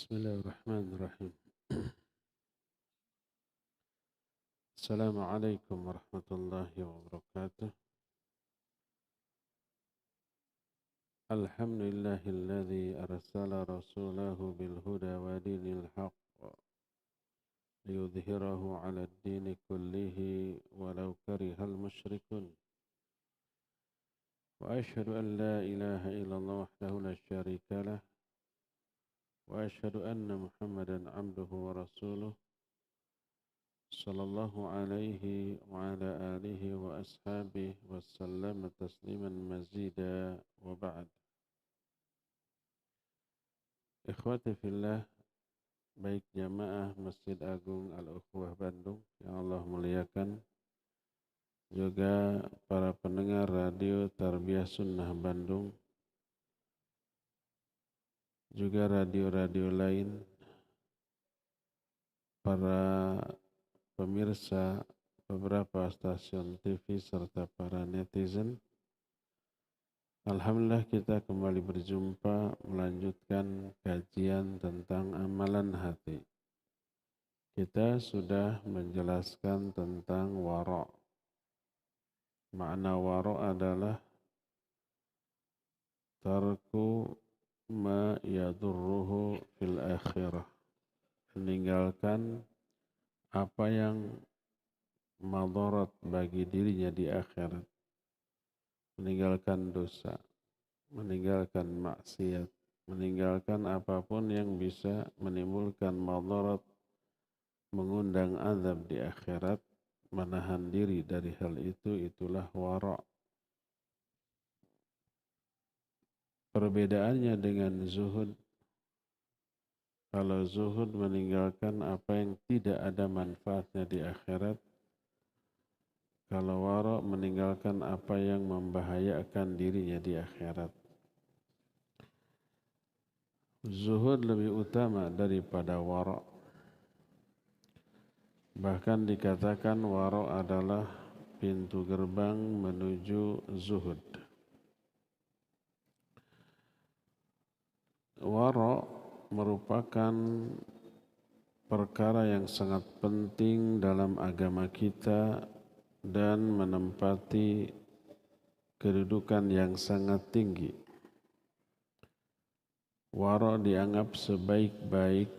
بسم الله الرحمن الرحيم. السلام عليكم ورحمة الله وبركاته. الحمد لله الذي أرسل رسوله بالهدى ودين الحق ليظهره على الدين كله ولو كره المشركون. وأشهد أن لا إله إلا الله وحده لا شريك له، وأشهد أن محمدا عبده ورسوله صلى الله عليه وعلى آله وأصحابه وسلم تسليما مزيدا، وبعد. Ikhwati fillah, baik jamaah Masjid Agung Al-Ukhwah Bandung yang Allah muliakan, juga para pendengar radio Tarbiyah Sunnah Bandung, juga radio-radio lain, para pemirsa beberapa stasiun TV serta para netizen. Alhamdulillah kita kembali berjumpa melanjutkan kajian tentang amalan hati. Kita sudah menjelaskan tentang wara'. Makna wara' adalah tarku ma yadurruhu fil akhirah. Meninggalkan apa yang madarat bagi dirinya di akhirat. Meninggalkan dosa, meninggalkan maksiat, meninggalkan apapun yang bisa menimbulkan madarat, mengundang azab di akhirat, menahan diri dari hal itu, itulah wara'. Perbedaannya dengan zuhud, kalau zuhud meninggalkan apa yang tidak ada manfaatnya di akhirat, kalau wara' meninggalkan apa yang membahayakan dirinya di akhirat. Zuhud lebih utama daripada wara'. Bahkan dikatakan wara' adalah pintu gerbang menuju zuhud. Wara' merupakan perkara yang sangat penting dalam agama kita dan menempati kedudukan yang sangat tinggi. Wara' dianggap sebaik-baik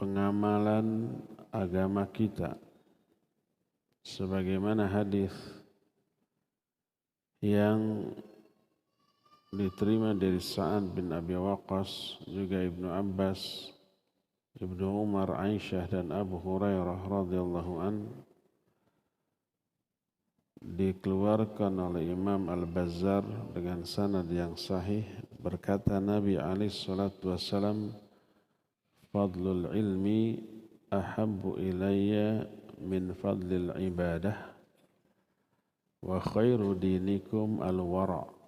pengamalan agama kita. Sebagaimana hadis yang diterima dari Sa'ad bin Abi Waqqas, juga Ibnu Abbas, Ibnu Umar, Aisyah dan Abu Hurairah radhiyallahu anhu, dikeluarkan oleh Imam Al-Bazzar dengan sanad yang sahih, berkata Nabi alaihi salatu wassalam, fadlul ilmi ahabbu ilayya min fadlil ibadah wa khairu dinikum al-wara'.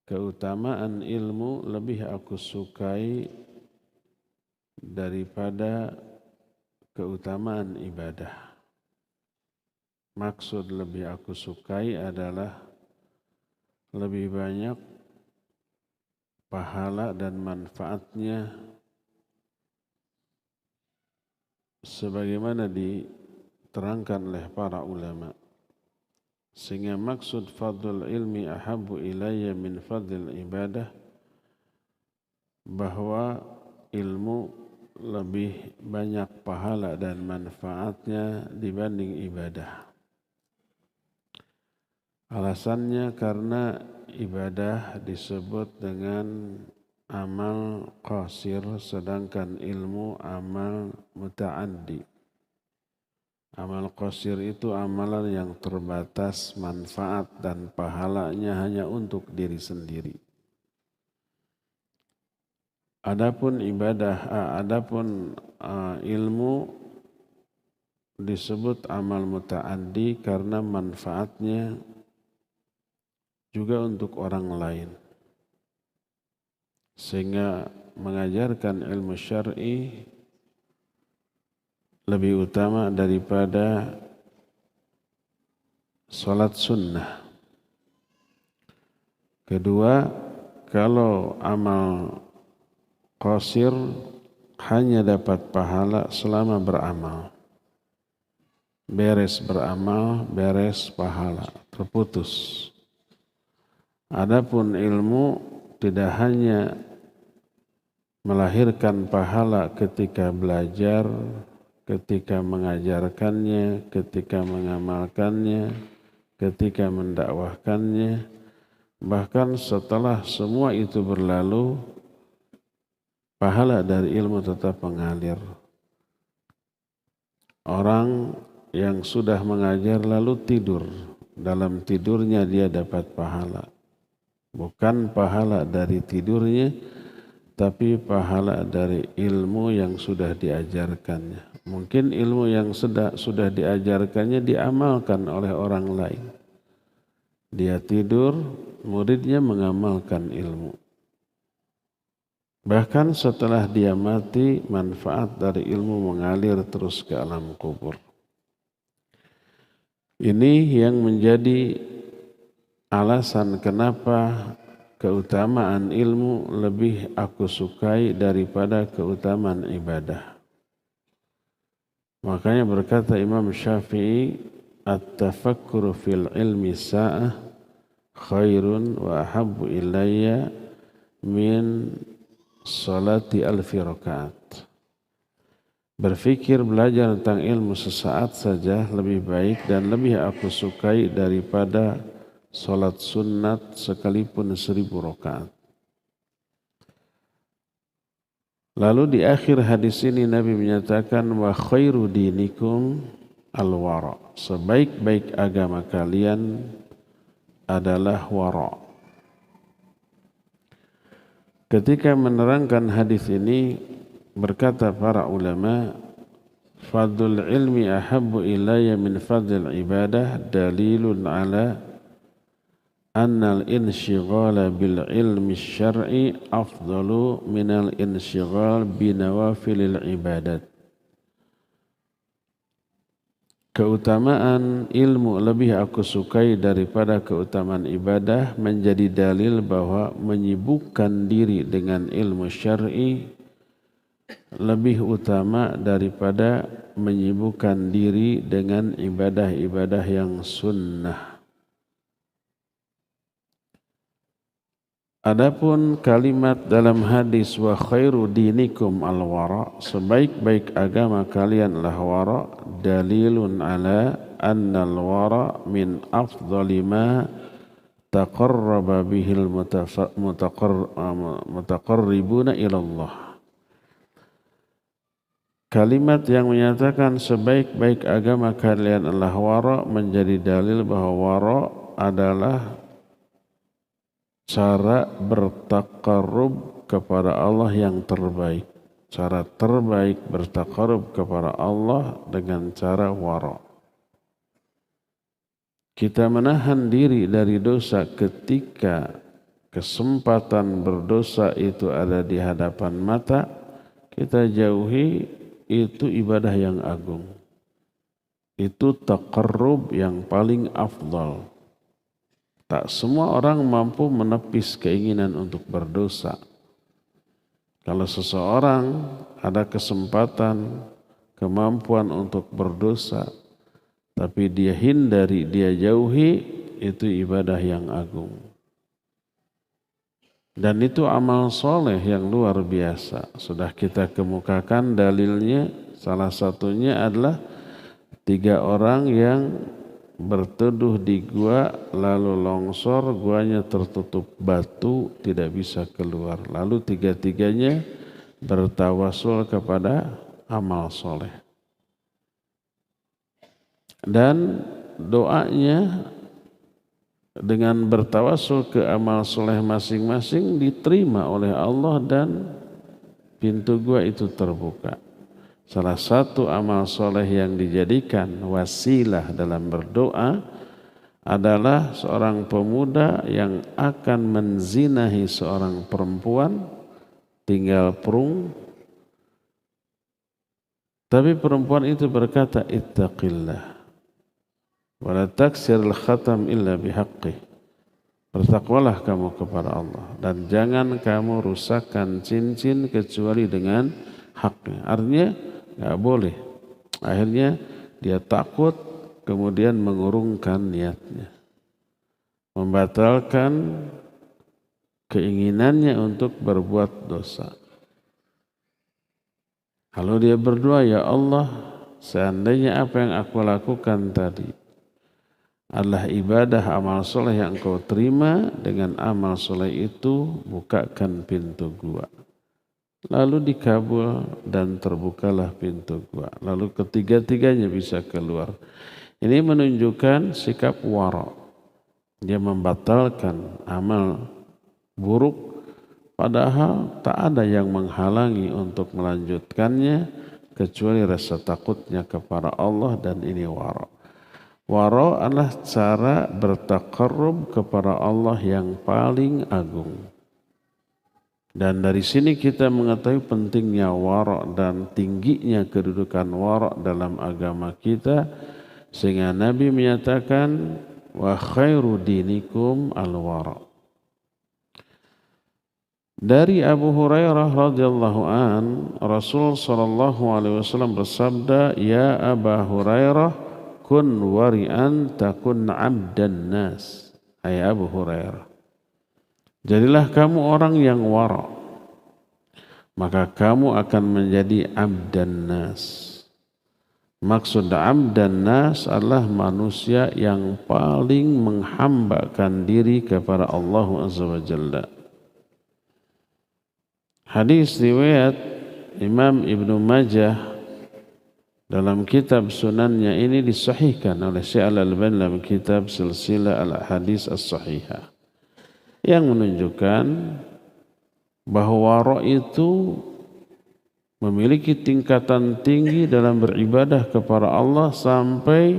Keutamaan ilmu lebih aku sukai daripada keutamaan ibadah. Maksud lebih aku sukai adalah lebih banyak pahala dan manfaatnya sebagaimana diterangkan oleh para ulama. Sehingga maksud fadlul ilmi ahabbu ilayya min fadlil ibadah, bahwa ilmu lebih banyak pahala dan manfaatnya dibanding ibadah. Alasannya karena ibadah disebut dengan amal qasir, sedangkan ilmu amal muta'addi. Amal qasir itu amalan yang terbatas, manfaat dan pahalanya hanya untuk diri sendiri. Adapun ilmu disebut amal muta'addi karena manfaatnya juga untuk orang lain. Sehingga mengajarkan ilmu syar'i lebih utama daripada salat sunnah. Kedua, kalau amal qasir hanya dapat pahala selama beramal. Beres beramal, beres pahala, terputus. Adapun ilmu tidak hanya melahirkan pahala ketika belajar, ketika mengajarkannya, ketika mengamalkannya, ketika mendakwahkannya, bahkan setelah semua itu berlalu, pahala dari ilmu tetap mengalir. Orang yang sudah mengajar lalu tidur, dalam tidurnya dia dapat pahala. Bukan pahala dari tidurnya, tapi pahala dari ilmu yang sudah diajarkannya. Mungkin ilmu yang sudah diajarkannya diamalkan oleh orang lain. Dia tidur, muridnya mengamalkan ilmu. Bahkan setelah dia mati, manfaat dari ilmu mengalir terus ke alam kubur. Ini yang menjadi alasan kenapa keutamaan ilmu lebih aku sukai daripada keutamaan ibadah. Makanya berkata Imam Syafi'i, at-tafakkuru fil ilmi sa'ah khairun wa ahabbu ilayya min salati alfi rakaat. Berfikir belajar tentang ilmu sesaat saja lebih baik dan lebih aku sukai daripada salat sunat sekalipun 1000 rakaat. Lalu di akhir hadis ini Nabi menyatakan wa khairu dinikum al-wara. Sebaik-baik agama kalian adalah wara. Ketika menerangkan hadis ini berkata para ulama, fadlul ilmi ahabbu ilayya min fadlil ibadah dalilun ala anna al-inshighala bil ilmi syar'i afdalu min al-inshighal bi nawafilil ibadat. Keutamaan ilmu lebih aku sukai daripada keutamaan ibadah menjadi dalil bahwa menyibukkan diri dengan ilmu syar'i lebih utama daripada menyibukkan diri dengan ibadah-ibadah yang sunnah. Adapun kalimat dalam hadis wa khairu dinikum al-wara, sebaik-baik agama kalian adalah wara, dalilun ala anna al-wara min afdali ma taqarraba bihil mutaqarribuna ila Allah. Kalimat yang menyatakan sebaik-baik agama kalian adalah wara menjadi dalil bahwa wara adalah cara bertaqarrub kepada Allah yang terbaik. Cara terbaik bertaqarrub kepada Allah dengan cara wara. Kita menahan diri dari dosa ketika kesempatan berdosa itu ada di hadapan mata, kita jauhi, itu ibadah yang agung. Itu taqarrub yang paling afdal. Tak semua orang mampu menepis keinginan untuk berdosa. Kalau seseorang ada kesempatan, kemampuan untuk berdosa, tapi dia hindari, dia jauhi, itu ibadah yang agung. Dan itu amal soleh yang luar biasa. Sudah kita kemukakan dalilnya, salah satunya adalah 3 orang yang berteduh di gua, lalu longsor, guanya tertutup batu, tidak bisa keluar. Lalu 3-tiganya bertawasul kepada amal soleh. Dan doanya dengan bertawasul ke amal soleh masing-masing diterima oleh Allah dan pintu gua itu terbuka. Salah satu amal soleh yang dijadikan wasilah dalam berdoa adalah seorang pemuda yang akan menzinahi seorang perempuan, tinggal perung. Tapi perempuan itu berkata, ittaqillah, wa la taksiril khatam illa bihaqqih. Bertakwalah kamu kepada Allah dan jangan kamu rusakkan cincin kecuali dengan haknya. Artinya nggak boleh. Akhirnya dia takut kemudian mengurungkan niatnya, membatalkan keinginannya untuk berbuat dosa. Kalau dia berdoa, ya Allah, seandainya apa yang aku lakukan tadi adalah ibadah amal soleh yang engkau terima, dengan amal soleh itu bukakan pintu gua. Lalu dikabul dan terbukalah pintu gua. Lalu ketiga-tiganya bisa keluar. Ini menunjukkan sikap wara'. Dia membatalkan amal buruk, padahal tak ada yang menghalangi untuk melanjutkannya kecuali rasa takutnya kepada Allah, dan ini wara'. Wara' adalah cara bertaqarrub kepada Allah yang paling agung. Dan dari sini kita mengetahui pentingnya wara' dan tingginya kedudukan wara' dalam agama kita, sehingga Nabi menyatakan wa khairu dinikum al-wara'. Dari Abu Hurairah radhiyallahu an, Rasul sallallahu alaihi wasallam bersabda, ya Aba Hurairah, kun wari'an takun 'abdan nas. Hai Abu Hurairah, jadilah kamu orang yang wara', maka kamu akan menjadi 'abdan nas. Maksud 'abdan nas adalah manusia yang paling menghambakan diri kepada Allah Azza wa Jalla. Hadis riwayat Imam Ibnu Majah dalam kitab sunannya ini disahihkan oleh Syekh Al-Albani dalam kitab Silsilah Al-Hadis As-Sahihah, yang menunjukkan bahwa wara' itu memiliki tingkatan tinggi dalam beribadah kepada Allah, sampai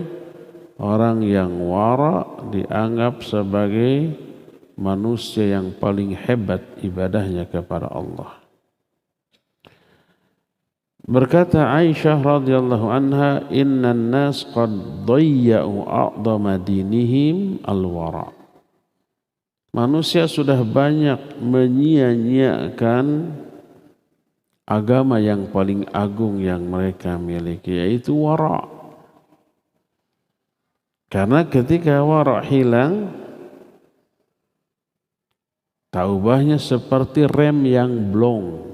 orang yang wara' dianggap sebagai manusia yang paling hebat ibadahnya kepada Allah. Berkata Aisyah radhiyallahu anha, innan nas qad dayya'u a'dama dinihim al-wara'. Manusia sudah banyak menyia-nyiakan agama yang paling agung yang mereka miliki, yaitu wara'. Karena ketika wara' hilang, tak ubahnya seperti rem yang blong.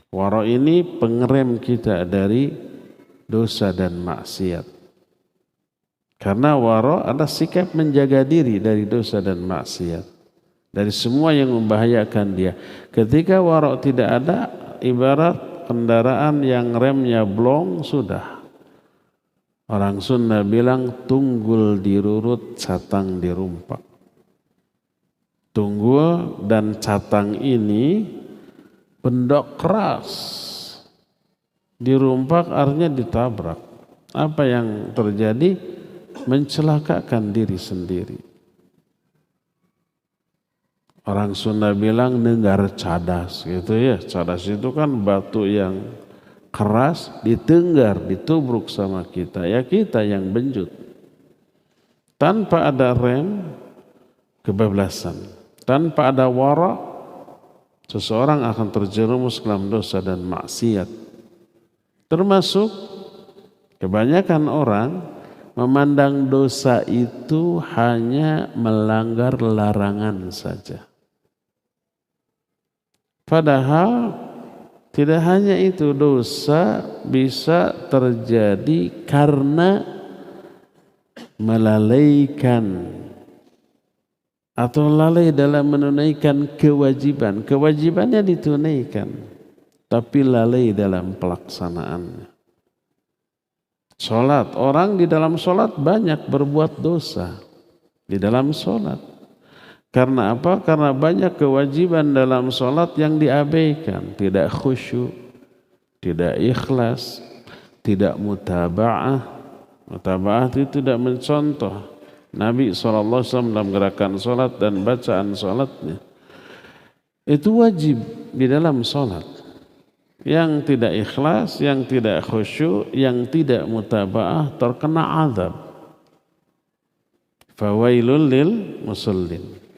Wara' ini pengerem kita dari dosa dan maksiat. Karena wara' adalah sikap menjaga diri dari dosa dan maksiat, dari semua yang membahayakan dia. Ketika wara' tidak ada, ibarat kendaraan yang remnya blong, sudah. Orang Sunda bilang tunggul dirurut, catang dirumpak. Tunggul dan catang ini benda keras, dirumpak artinya ditabrak. Apa yang terjadi? Mencelakakan diri sendiri. Orang Sunda bilang nenggar cadas gitu ya. Cadas itu kan batu yang keras ditenggar, ditubruk sama kita. Ya kita yang benjut. Tanpa ada rem, kebablasan. Tanpa ada wara', seseorang akan terjerumus dalam dosa dan maksiat. Termasuk kebanyakan orang memandang dosa itu hanya melanggar larangan saja. Padahal tidak hanya itu, dosa bisa terjadi karena melalaikan atau lalai dalam menunaikan kewajiban. Kewajibannya ditunaikan, tapi lalai dalam pelaksanaannya. Sholat, orang di dalam sholat banyak berbuat dosa di dalam sholat. Karena apa? Karena banyak kewajiban dalam sholat yang diabaikan. Tidak khusyuk, tidak ikhlas, tidak mutaba'ah. Mutaba'ah itu tidak mencontoh Nabi SAW dalam gerakan sholat dan bacaan sholatnya. Itu wajib di dalam sholat. Yang tidak ikhlas, yang tidak khusyuk, yang tidak mutaba'ah terkena azab. Fawailul lil musallin.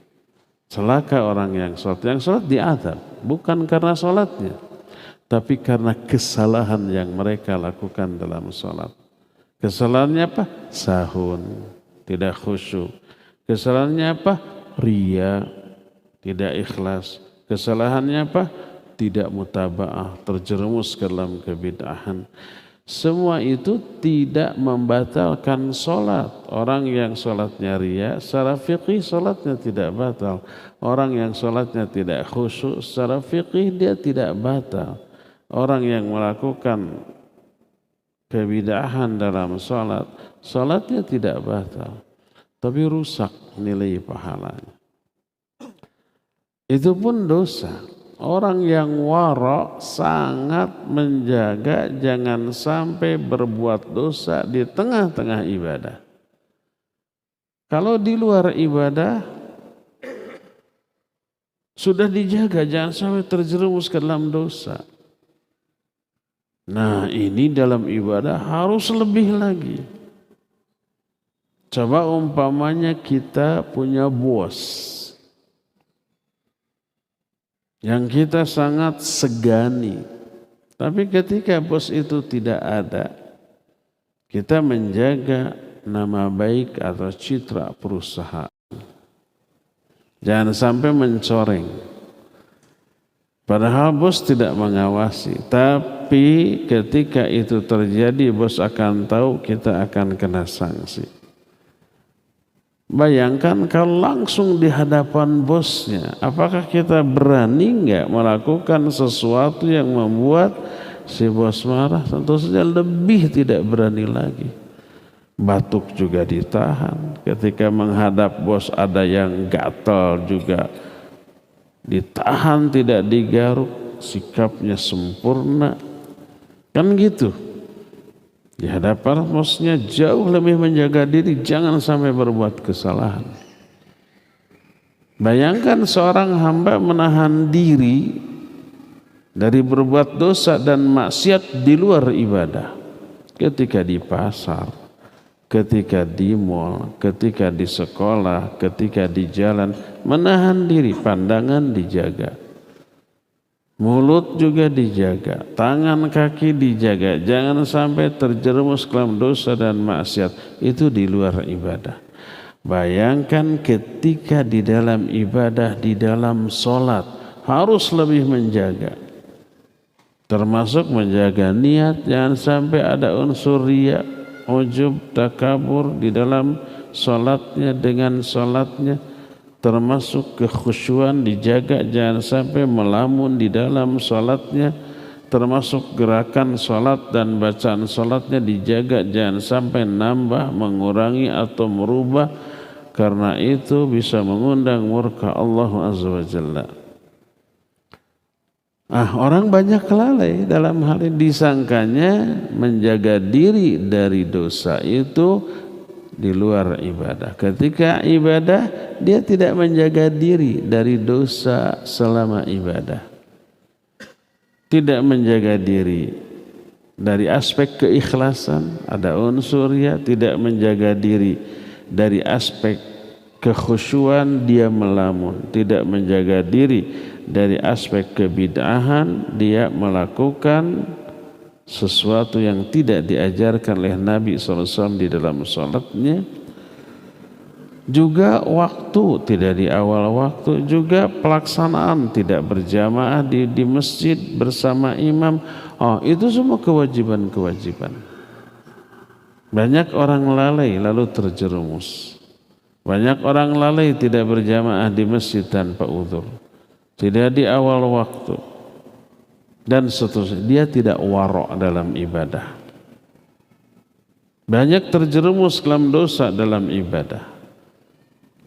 Celaka orang yang sholat. Yang sholat diazab bukan karena sholatnya, tapi karena kesalahan yang mereka lakukan dalam sholat. Kesalahannya apa? Sahun, tidak khusyuk. Kesalahannya apa? Riya, tidak ikhlas. Kesalahannya apa? Tidak mutaba'ah, terjerumus ke dalam kebid'ahan. Semua itu tidak membatalkan sholat. Orang yang sholatnya riya, secara fikih sholatnya tidak batal. Orang yang sholatnya tidak khusyuk, secara fikih dia tidak batal. Orang yang melakukan kebid'ahan dalam sholat, sholatnya tidak batal, tapi rusak nilai pahalanya. Itu pun dosa. Orang yang wara' sangat menjaga jangan sampai berbuat dosa di tengah-tengah ibadah. Kalau di luar ibadah sudah dijaga jangan sampai terjerumus ke dalam dosa. Nah, ini dalam ibadah harus lebih lagi. Coba umpamanya kita punya bos yang kita sangat segani. Tapi ketika bos itu tidak ada, kita menjaga nama baik atau citra perusahaan. Jangan sampai mencoreng. Padahal bos tidak mengawasi. Tapi ketika itu terjadi, bos akan tahu, kita akan kena sanksi. Bayangkan kalau langsung di hadapan bosnya, apakah kita berani enggak melakukan sesuatu yang membuat si bos marah? Tentu saja lebih tidak berani lagi. Batuk juga ditahan. Ketika menghadap bos ada yang gatal juga ditahan, tidak digaruk, sikapnya sempurna. Kan gitu. Di hadapan bosnya jauh lebih menjaga diri, jangan sampai berbuat kesalahan. Bayangkan seorang hamba menahan diri dari berbuat dosa dan maksiat di luar ibadah. Ketika di pasar, ketika di mal, ketika di sekolah, ketika di jalan, menahan diri, pandangan dijaga. Mulut juga dijaga, tangan kaki dijaga, jangan sampai terjerumus ke dalam dosa dan maksiat. Itu di luar ibadah. Bayangkan ketika di dalam ibadah, di dalam sholat, harus lebih menjaga. Termasuk menjaga niat, jangan sampai ada unsur riya, ujub, takabur di dalam sholatnya dengan sholatnya. Termasuk kekhusyuan dijaga, jangan sampai melamun di dalam sholatnya. Termasuk gerakan sholat dan bacaan sholatnya dijaga, jangan sampai nambah, mengurangi atau merubah, karena itu bisa mengundang murka Allah Azza wa Jalla. Orang banyak lalai dalam hal ini, disangkanya menjaga diri dari dosa itu di luar ibadah. Ketika ibadah dia tidak menjaga diri dari dosa selama ibadah. Tidak menjaga diri dari aspek keikhlasan, ada unsur ya, tidak menjaga diri dari aspek kekhusyuan, dia melamun, tidak menjaga diri dari aspek kebid'ahan, dia melakukan sesuatu yang tidak diajarkan oleh Nabi SAW di dalam sholatnya. Juga waktu tidak di awal waktu, juga pelaksanaan tidak berjamaah di masjid bersama imam. Itu semua kewajiban-kewajiban. Banyak orang lalai lalu terjerumus. Banyak orang lalai tidak berjamaah di masjid tanpa uzur, tidak di awal waktu, dan seterusnya. Dia tidak wara' dalam ibadah. Banyak terjerumus dalam dosa dalam ibadah.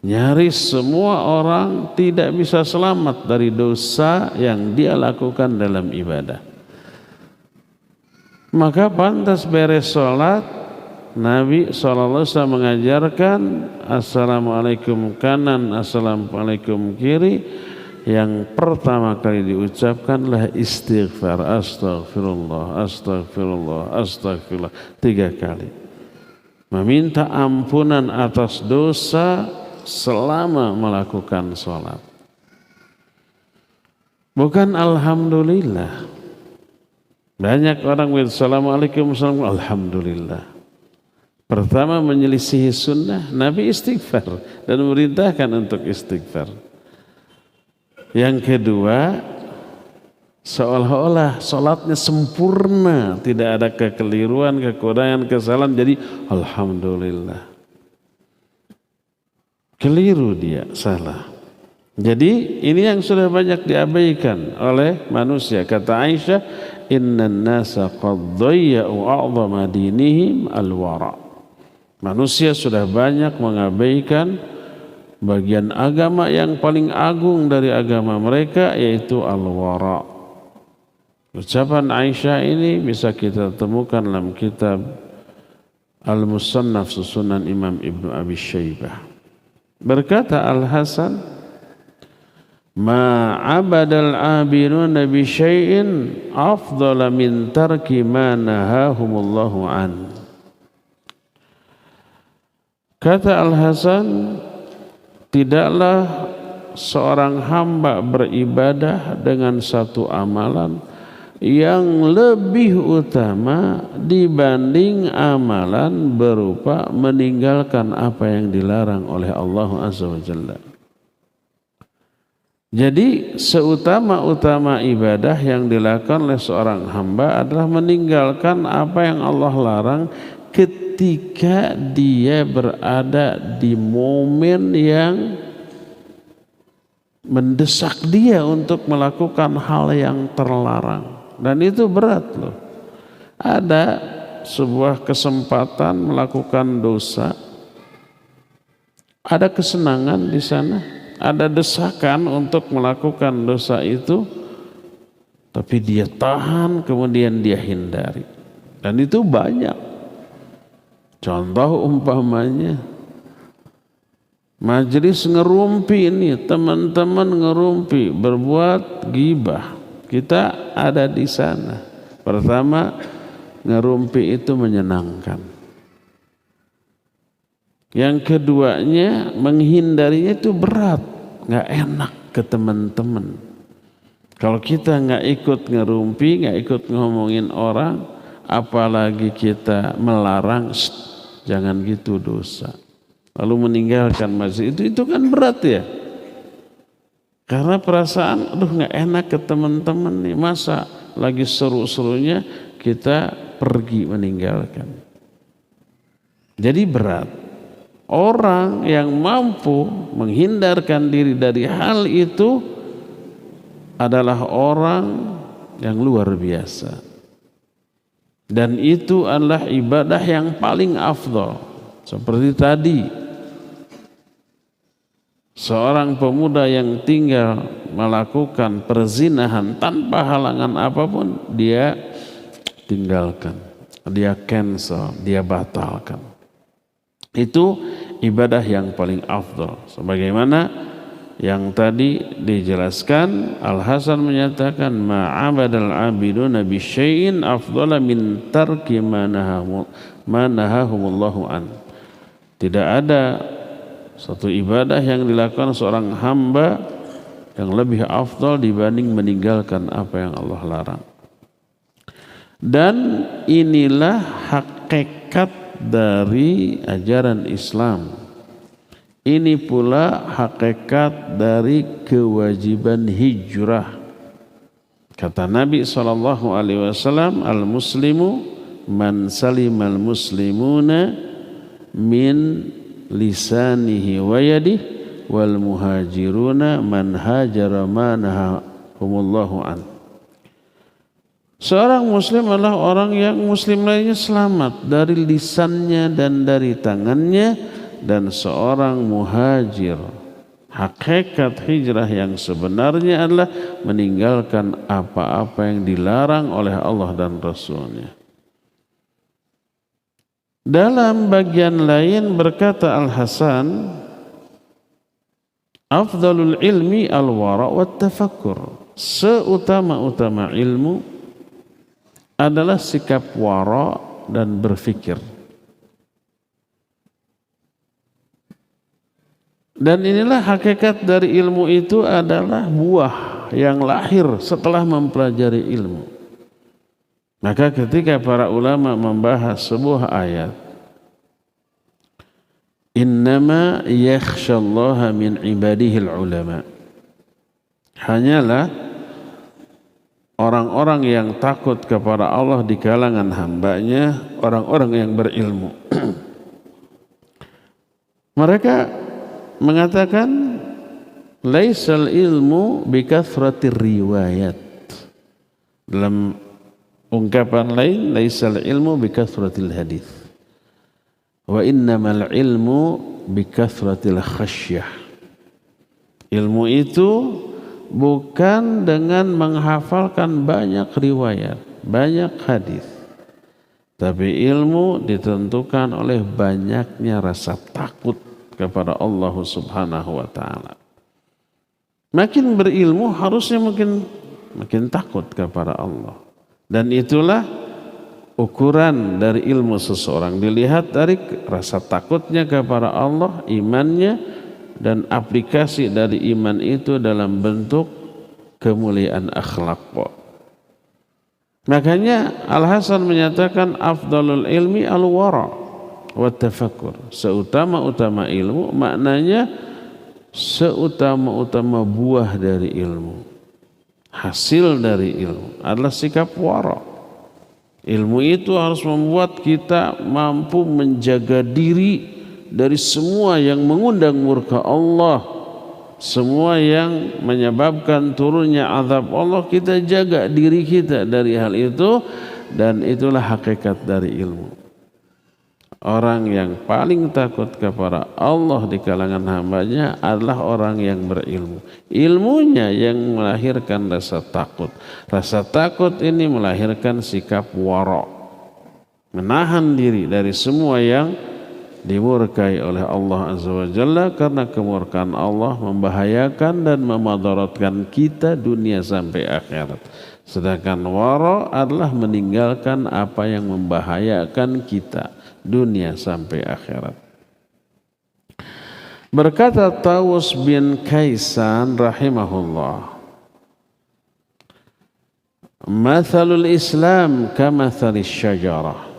Nyaris semua orang tidak bisa selamat dari dosa yang dia lakukan dalam ibadah. Maka pantas beres sholat, Nabi SAW mengajarkan assalamualaikum kanan, assalamualaikum kiri. Yang pertama kali diucapkanlah istighfar, astagfirullah, astagfirullah, astagfirullah, 3 kali. Meminta ampunan atas dosa selama melakukan sholat. bukan alhamdulillah. Banyak orang Assalamualaikum, alhamdulillah. Pertama menyelisihi sunnah, Nabi istighfar dan memerintahkan untuk istighfar. Yang kedua, seolah-olah sholatnya sempurna, tidak ada kekeliruan, kekurangan, kesalahan, jadi alhamdulillah. Keliru dia, salah. Jadi ini yang sudah banyak diabaikan oleh manusia. Kata Aisyah, innan nasa qad dhayya'u a'dhama dinihim al-wara'. Manusia sudah banyak mengabaikan bagian agama yang paling agung dari agama mereka, yaitu al-wara'. Ucapan Aisyah ini bisa kita temukan dalam kitab Al-Musannaf Susunan Imam Ibnu Abi Syaibah. Berkata Al-Hasan, ma 'abadal 'abiduna bi syai'in afdala min tarki ma nahahumullahu an. Kata Al-Hasan, tidaklah seorang hamba beribadah dengan satu amalan yang lebih utama dibanding amalan berupa meninggalkan apa yang dilarang oleh Allah Azza wa Jalla. Jadi seutama-utama ibadah yang dilakukan oleh seorang hamba adalah meninggalkan apa yang Allah larang ketika dia berada di momen yang mendesak dia untuk melakukan hal yang terlarang. Dan itu berat loh. Ada sebuah kesempatan melakukan dosa, ada kesenangan di sana, ada desakan untuk melakukan dosa itu, tapi dia tahan, kemudian dia hindari. Dan itu banyak. Contoh umpamanya majelis ngerumpi ini, teman-teman ngerumpi berbuat ghibah, kita ada di sana. Pertama, ngerumpi itu menyenangkan. Yang keduanya, menghindarinya itu berat, nggak enak ke teman-teman. Kalau kita nggak ikut ngerumpi, nggak ikut ngomongin orang, apalagi kita melarang, jangan gitu dosa. Lalu meninggalkan masjid itu kan berat ya. Karena perasaan, aduh nggak enak ke teman-teman nih, masa lagi seru-serunya kita pergi meninggalkan. Jadi berat. Orang yang mampu menghindarkan diri dari hal itu adalah orang yang luar biasa. Dan itu adalah ibadah yang paling afdal. Seperti tadi, seorang pemuda yang tinggal melakukan perzinahan tanpa halangan apapun, dia tinggalkan, dia cancel, dia batalkan. Itu ibadah yang paling afdal. Sebagaimana yang tadi dijelaskan, Al-Hasan menyatakan ma'abadal abiduna bi syai'in afdala min tarki ma nahahumullahu an. Tidak ada satu ibadah yang dilakukan seorang hamba yang lebih afdal dibanding meninggalkan apa yang Allah larang. Dan inilah hakikat dari ajaran Islam. Ini pula hakikat dari kewajiban hijrah. Kata Nabi SAW, al-muslimu man salimal muslimuna min lisanihi wa yadihi wal muhajiruna man hajara ma nahahumullahu an. Seorang muslim adalah orang yang muslim lainnya selamat dari lisannya dan dari tangannya, dan seorang muhajir, hakikat hijrah yang sebenarnya adalah meninggalkan apa-apa yang dilarang oleh Allah dan Rasulnya. Dalam bagian lain berkata Al-Hasan, afdalul ilmi al-wara' wa tafakkur. Seutama-utama ilmu adalah sikap wara' dan berfikir. Dan inilah hakikat dari ilmu itu adalah buah. yang lahir setelah mempelajari ilmu. Maka ketika para ulama membahas sebuah ayat, innama yakhshallaha min ibadihil ulama, hanyalah orang-orang yang takut kepada Allah di kalangan hambanya, orang-orang yang berilmu. Mereka mengatakan laisal ilmu bikathratir riwayat. Dalam ungkapan lain, laisal ilmu bikathratil hadis. Wa innamal ilmu bikathratil khasyah. Ilmu itu bukan dengan menghafalkan banyak riwayat, banyak hadis. Tapi ilmu ditentukan oleh banyaknya rasa takut kepada Allah Subhanahu wa taala. Makin berilmu harusnya makin takut kepada Allah. Dan itulah ukuran dari ilmu seseorang, dilihat dari rasa takutnya kepada Allah, imannya, dan aplikasi dari iman itu dalam bentuk kemuliaan akhlak. Makanya Al-Hasan menyatakan afdalul ilmi al-wara wa tafakkur. Seutama-utama ilmu maknanya seutama-utama buah dari ilmu, hasil dari ilmu adalah sikap wara. Ilmu itu harus membuat kita mampu menjaga diri dari semua yang mengundang murka Allah, semua yang menyebabkan turunnya azab Allah. Kita jaga diri kita dari hal itu, dan itulah hakikat dari ilmu. Orang yang paling takut kepada Allah di kalangan hambanya adalah orang yang berilmu. Ilmunya yang melahirkan rasa takut. Rasa takut ini melahirkan sikap wara, menahan diri dari semua yang dimurkai oleh Allah Azza wa Jalla, karena kemurkaan Allah membahayakan dan memadaratkan kita dunia sampai akhirat. Sedangkan wara adalah meninggalkan apa yang membahayakan kita dunia sampai akhirat. Berkata Tawus bin Kaisan rahimahullah, mathalul Islam kamathalis syajarah,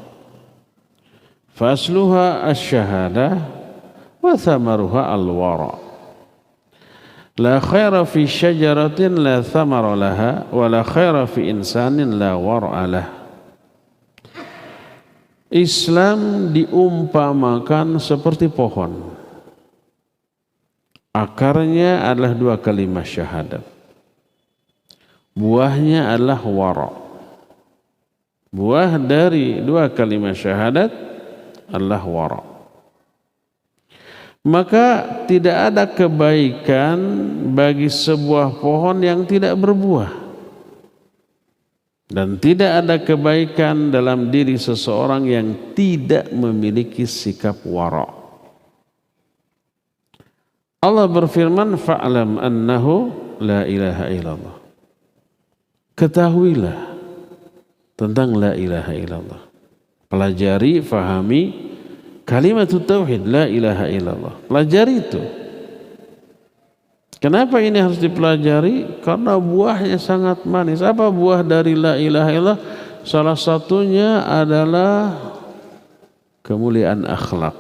fasluha asy-syahadah wa thamaruha al-wara. La khaira fi syajaratin la thamara laha wa la khaira fi insanin la war'a lah. Islam diumpamakan seperti pohon. Akarnya adalah dua kalimat syahadat. Buahnya adalah wara. Buah dari dua kalimat syahadat adalah wara. Maka tidak ada kebaikan bagi sebuah pohon yang tidak berbuah. Dan tidak ada kebaikan dalam diri seseorang yang tidak memiliki sikap wara. Allah berfirman, fa'lam annahu la ilaha illallah. Ketahuilah tentang la ilaha illallah. Pelajari, fahami kalimat tauhid la ilaha illallah. Pelajari itu. Kenapa ini harus dipelajari? Karena buahnya sangat manis. Apa buah dari la ilaha illallah? Salah satunya adalah kemuliaan akhlak.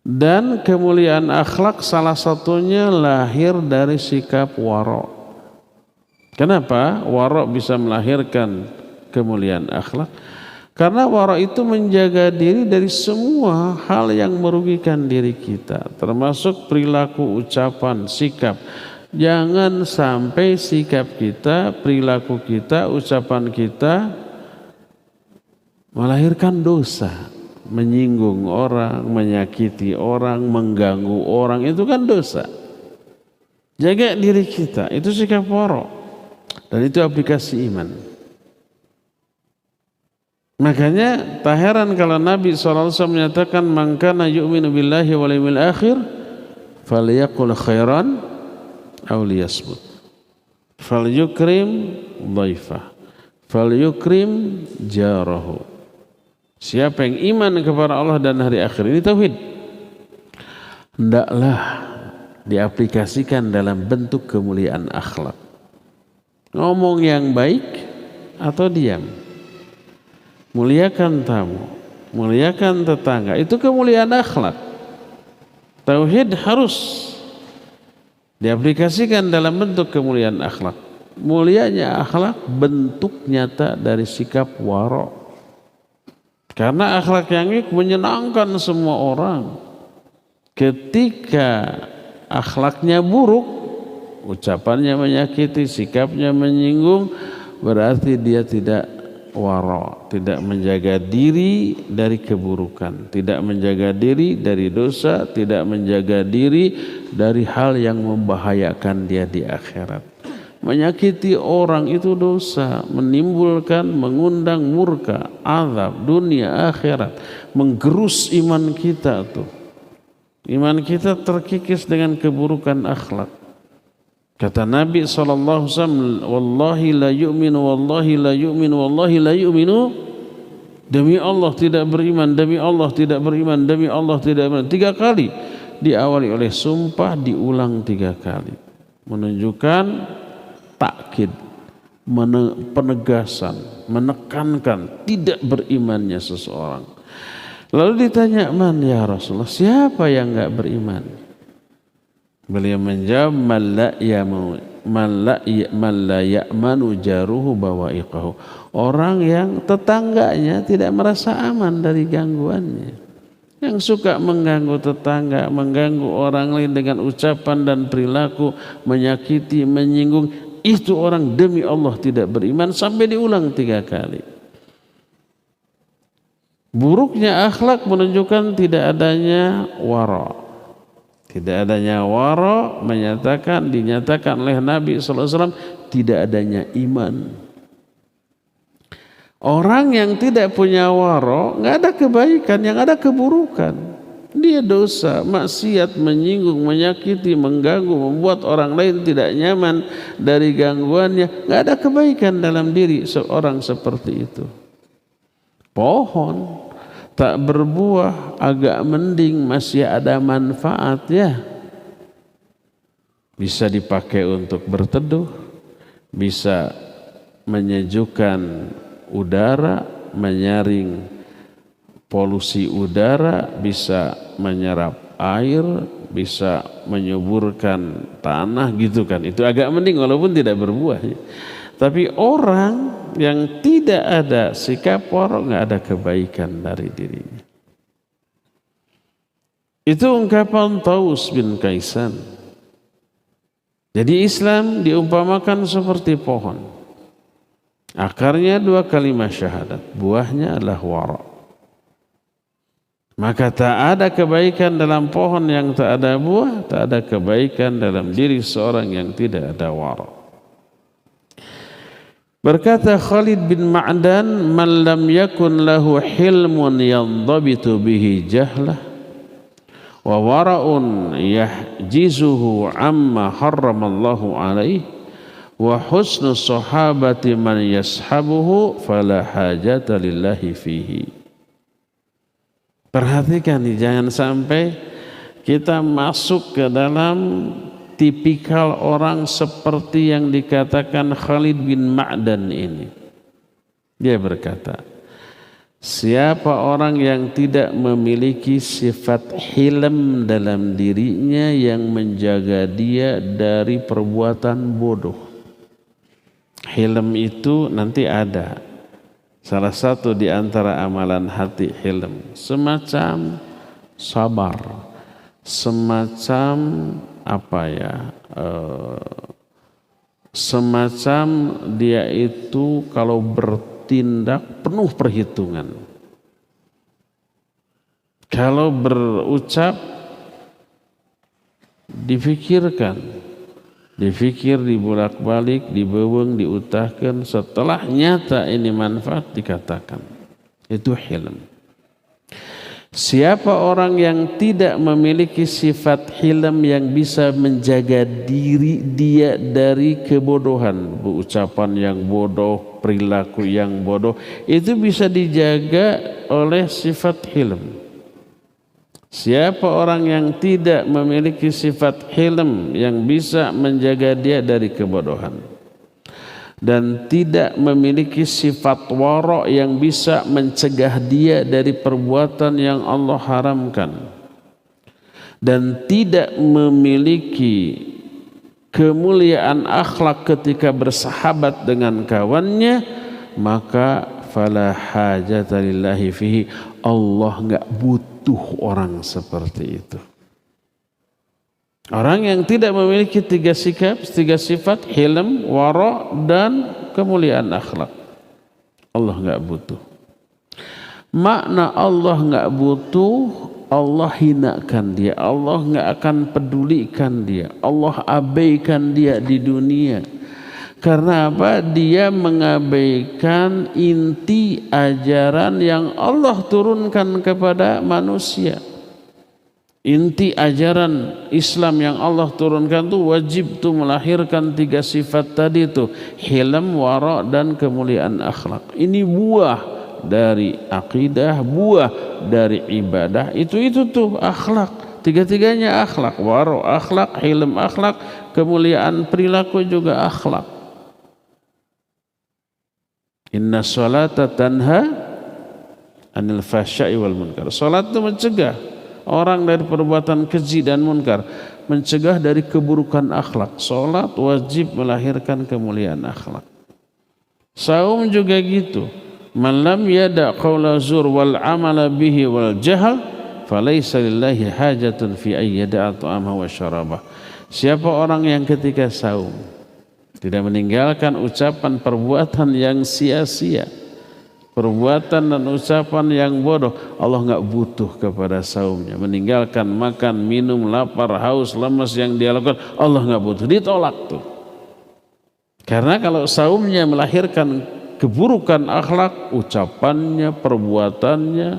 Dan kemuliaan akhlak salah satunya lahir dari sikap wara. Kenapa wara bisa melahirkan kemuliaan akhlak? Karena wara itu menjaga diri dari semua hal yang merugikan diri kita, termasuk perilaku, ucapan, sikap. Jangan sampai sikap kita, perilaku kita, ucapan kita melahirkan dosa. Menyinggung orang, menyakiti orang, mengganggu orang, itu kan dosa. Jaga diri kita, itu sikap wara. Dan itu aplikasi iman. Makanya tak heran kalau Nabi SAW menyatakan, man kana yu'minu billahi wal yawmil akhir falyaqul khairan aw liyasmut, falyukrim dhaifah, falyukrim jarahu. Siapa yang iman kepada Allah dan hari akhir, ini tauhid, hendaklah diaplikasikan dalam bentuk kemuliaan akhlak. Ngomong yang baik atau diam. Muliakan tamu, muliakan tetangga, itu kemuliaan akhlak. Tauhid harus diaplikasikan dalam bentuk kemuliaan akhlak. Mulianya akhlak bentuk nyata dari sikap wara'. Karena akhlak yang baik menyenangkan semua orang. Ketika akhlaknya buruk, ucapannya menyakiti, sikapnya menyinggung, berarti dia tidak wara', tidak menjaga diri dari keburukan, tidak menjaga diri dari dosa, tidak menjaga diri dari hal yang membahayakan dia di akhirat. Menyakiti orang itu dosa, menimbulkan, mengundang murka, azab dunia akhirat, menggerus iman kita tuh. Iman kita terkikis dengan keburukan akhlak. Kata Nabi SAW, wallahi la yu'minu, wallahi la yu'minu, wallahi la yu'minu. Demi Allah tidak beriman, demi Allah tidak beriman, demi Allah tidak beriman. 3 kali diawali oleh sumpah, diulang 3 kali. Menunjukkan takkid, penegasan, menekankan tidak berimannya seseorang. Lalu ditanya, man ya Rasulullah, siapa yang enggak beriman? Beliau menjawab, man la ya'manu jaruhu bawa'iqahu. Orang yang tetangganya tidak merasa aman dari gangguannya. Yang suka mengganggu tetangga, mengganggu orang lain dengan ucapan dan perilaku, menyakiti, menyinggung, itu orang demi Allah tidak beriman, sampai diulang 3 kali. Buruknya akhlak menunjukkan tidak adanya wara'. Tidak adanya wara' dinyatakan oleh Nabi SAW tidak adanya iman. Orang yang tidak punya wara' nggak ada kebaikan, yang ada keburukan. Dia dosa, maksiat, menyinggung, menyakiti, mengganggu, membuat orang lain tidak nyaman dari gangguannya. Nggak ada kebaikan dalam diri seorang seperti itu. Pohon tak berbuah agak mending, masih ada manfaatnya. Bisa dipakai untuk berteduh, bisa menyejukkan udara, menyaring polusi udara, bisa menyerap air, bisa menyuburkan tanah gitu kan. Itu agak mending walaupun tidak berbuah. Tapi orang yang tidak ada sikap wara', nggak ada kebaikan dari dirinya. Itu ungkapan Taus bin Kaisan. Jadi Islam diumpamakan seperti pohon. Akarnya 2 kalimat syahadat, buahnya adalah wara'. Maka tak ada kebaikan dalam pohon yang tak ada buah, tak ada kebaikan dalam diri seorang yang tidak ada wara'. Berkata Khalid bin Ma'dan, man lam yakun lahu hilmun yandhabitu bihi jahlah wa wara'un yahjizuhu amma harramallahu alaihi wa husnu sahabati man yashabuhu fala hajata lillahi fihi. Perhatikan nih, jangan sampai kita masuk ke dalam tipikal orang seperti yang dikatakan Khalid bin Ma'dan ini. Dia berkata, siapa orang yang tidak memiliki sifat hilm dalam dirinya yang menjaga dia dari perbuatan bodoh. Hilm itu nanti ada. Salah satu di antara amalan hati hilm, semacam sabar, semacam semacam dia itu kalau bertindak penuh perhitungan, kalau berucap difikirkan, dipikir, dibolak-balik, dibeweng, diutahkan, setelah nyata ini manfaat dikatakan. Itu hilm. Siapa orang yang tidak memiliki sifat hilm yang bisa menjaga diri dia dari kebodohan, ucapan yang bodoh, perilaku yang bodoh, itu bisa dijaga oleh sifat hilm. Siapa orang yang tidak memiliki sifat hilm yang bisa menjaga dia dari kebodohan, dan tidak memiliki sifat wara yang bisa mencegah dia dari perbuatan yang Allah haramkan, dan tidak memiliki kemuliaan akhlak ketika bersahabat dengan kawannya, maka fala hajata lillahi fihi, Allah enggak butuh orang seperti itu. Orang yang tidak memiliki tiga sifat, hilm, wara, dan kemuliaan akhlak, Allah enggak butuh. Makna Allah enggak butuh, Allah hinakan dia, Allah enggak akan pedulikan dia, Allah abaikan dia di dunia. Karena apa? Dia mengabaikan inti ajaran yang Allah turunkan kepada manusia. Inti ajaran Islam yang Allah turunkan itu wajib tuh melahirkan tiga sifat tadi itu, hilm, wara, dan kemuliaan akhlak. Ini buah dari akidah, buah dari ibadah. Itu tuh akhlak. Tiga-tiganya akhlak, wara akhlak, hilm akhlak, kemuliaan perilaku juga akhlak. Inna sholata tanha anil fahsya'i wal munkar. Salat itu mencegah orang dari perbuatan keji dan munkar, mencegah dari keburukan akhlak. Salat wajib melahirkan kemuliaan akhlak. Saum juga gitu. Man lam yada qawla zur wal amala bihi wal jahal falaysa lillahi hajatun fi ayyada'a ta'amah wa syarabah. Siapa orang yang ketika saum tidak meninggalkan ucapan perbuatan yang sia-sia, perbuatan dan ucapan yang bodoh, Allah enggak butuh kepada saumnya. Meninggalkan makan, minum, lapar, haus, lemas yang dia lakukan, Allah enggak butuh, ditolak tuh. Karena kalau saumnya melahirkan keburukan akhlak, ucapannya, perbuatannya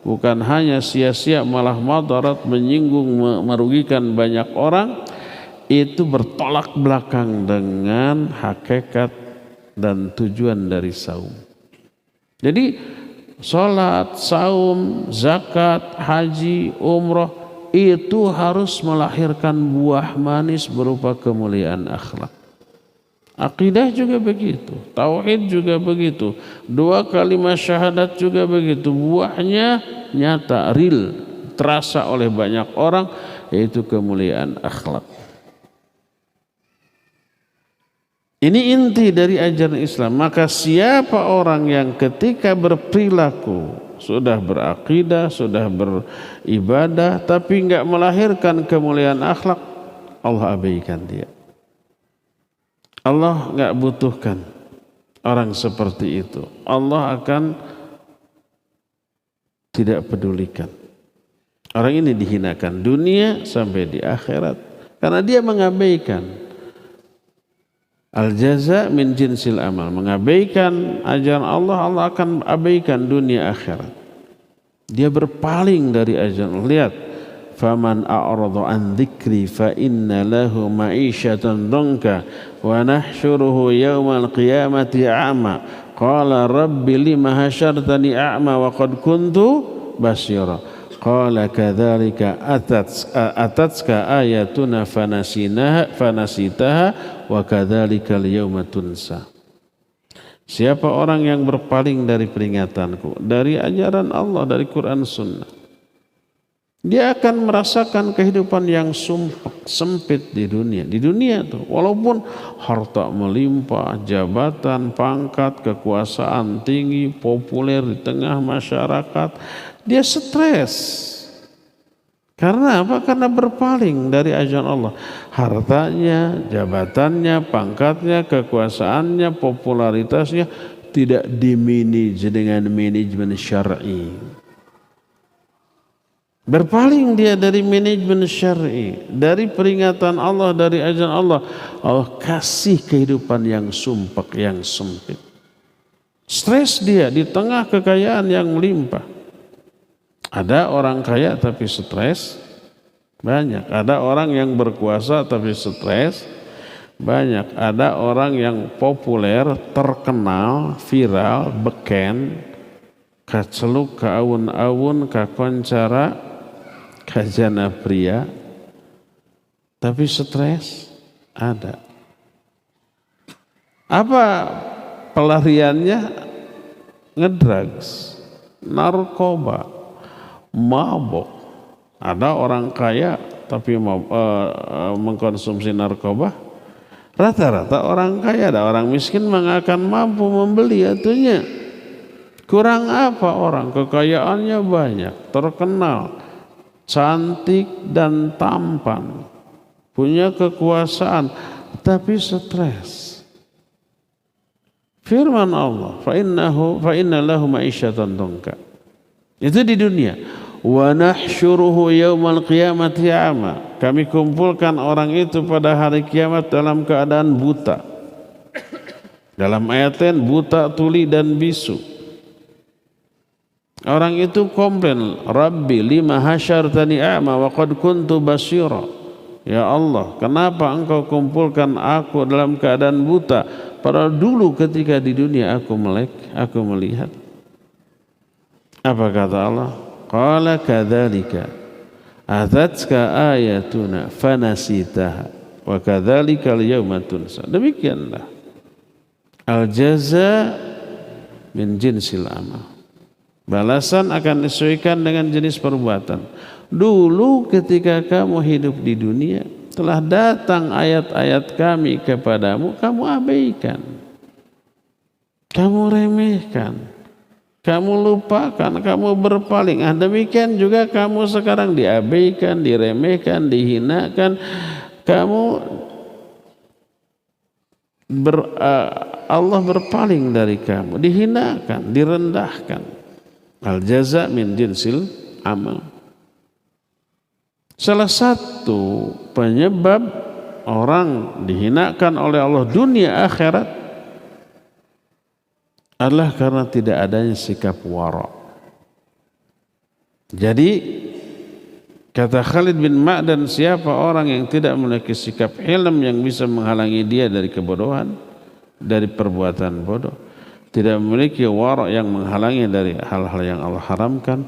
bukan hanya sia-sia, malah madarat, menyinggung, merugikan banyak orang. Itu bertolak belakang dengan hakikat dan tujuan dari saum. Jadi sholat, saum, zakat, haji, umroh itu harus melahirkan buah manis berupa kemuliaan akhlak. Akidah juga begitu, tauhid juga begitu, dua kalimat syahadat juga begitu. Buahnya nyata, real, terasa oleh banyak orang, yaitu kemuliaan akhlak. Ini inti dari ajaran Islam. Maka siapa orang yang ketika berperilaku sudah berakidah, sudah beribadah, tapi enggak melahirkan kemuliaan akhlak, Allah abaikan dia. Allah enggak butuhkan orang seperti itu. Allah akan tidak pedulikan. Orang ini dihinakan dunia sampai di akhirat karena dia mengabaikan al-jaza min jinsil amal, mengabaikan ajaran Allah, Allah akan abaikan dunia akhirat. Dia berpaling dari ajaran Allah. Lihat, faman a'rada an dzikri fa inna lahu ma'isyatan dhanka wa nahsyuruhu yaumal qiyamati a'ma qala rabbi lima hasyartani a'ma wa qad kuntu basyira qala kadzalika atatska ayatuna fanasitaha wa kadzalikal yauma tunsa. Siapa orang yang berpaling dari peringatanku, dari ajaran Allah, dari Quran Sunnah, dia akan merasakan kehidupan yang sumpek, sempit di dunia. Di dunia tuh, walaupun harta melimpah, jabatan, pangkat, kekuasaan tinggi, populer di tengah masyarakat, dia stres. Karena apa? Karena berpaling dari ajaran Allah. Hartanya, jabatannya, pangkatnya, kekuasaannya, popularitasnya tidak dimanage dengan manajemen syar'i. Berpaling dia dari manajemen syar'i, dari peringatan Allah, dari ajaran Allah. Allah kasih kehidupan yang sumpek, yang sempit. Stres dia di tengah kekayaan yang melimpah. Ada orang kaya tapi stres, banyak. Ada orang yang berkuasa tapi stres, banyak. Ada orang yang populer, terkenal, viral, beken, kaceluk, kaawun-awun, kakoncara, khazanah pria, tapi stres ada. Apa pelariannya? Ngedrugs, narkoba, mabok. Ada orang kaya tapi mengkonsumsi narkoba. Rata-rata orang kaya, ada orang miskin akan mampu membeli atunya. Kurang apa orang? Kekayaannya banyak, terkenal, cantik dan tampan, punya kekuasaan, tapi stres. Firman Allah, fa inna lahu ma'isyatan dhanka. Itu di dunia. Wa nahsyuruhu yaumal qiyamati a'ma. Kami kumpulkan orang itu pada hari kiamat dalam keadaan buta. Dalam ayat lain buta, tuli dan bisu. Orang itu komplain, Rabbi lima hasyartani a'ma wa qad kuntu basyira. Ya Allah, kenapa engkau kumpulkan aku dalam keadaan buta? Padahal dulu ketika di dunia aku melihat. Apa kata Allah? Qala kadzalika atatka ayatuna fanasitaha wa kadzalika al-yawma tunsa. Demikianlah. Al-jaza min jinsil amal. Balasan akan disesuaikan dengan jenis perbuatan. Dulu ketika kamu hidup di dunia, telah datang ayat-ayat kami kepadamu, kamu abaikan, kamu remehkan, kamu lupakan, kamu berpaling. Demikian juga kamu sekarang diabaikan, diremehkan, dihinakan. Kamu Allah berpaling dari kamu, dihinakan, direndahkan. Al-jaza min jinsil amal. Salah satu penyebab orang dihinakan oleh Allah dunia akhirat adalah karena tidak adanya sikap wara. Jadi kata Khalid bin Ma'dan, siapa orang yang tidak memiliki sikap hilm yang bisa menghalangi dia dari kebodohan, dari perbuatan bodoh, tidak memiliki wara yang menghalangi dari hal-hal yang Allah haramkan,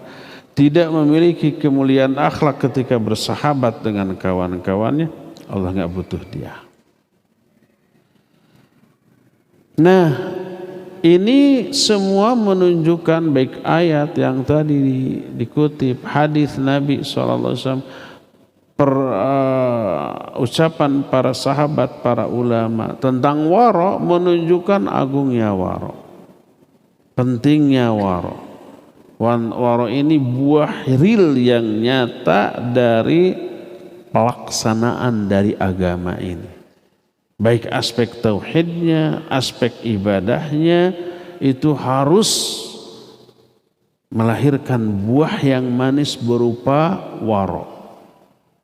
tidak memiliki kemuliaan akhlak ketika bersahabat dengan kawan-kawannya, Allah nggak butuh dia. Nah, ini semua menunjukkan baik ayat yang tadi dikutip, hadis Nabi SAW, ucapan para sahabat, para ulama tentang wara menunjukkan agungnya wara, pentingnya wara. Wara ini buah real yang nyata dari pelaksanaan dari agama ini. Baik aspek tauhidnya, aspek ibadahnya, itu harus melahirkan buah yang manis berupa wara.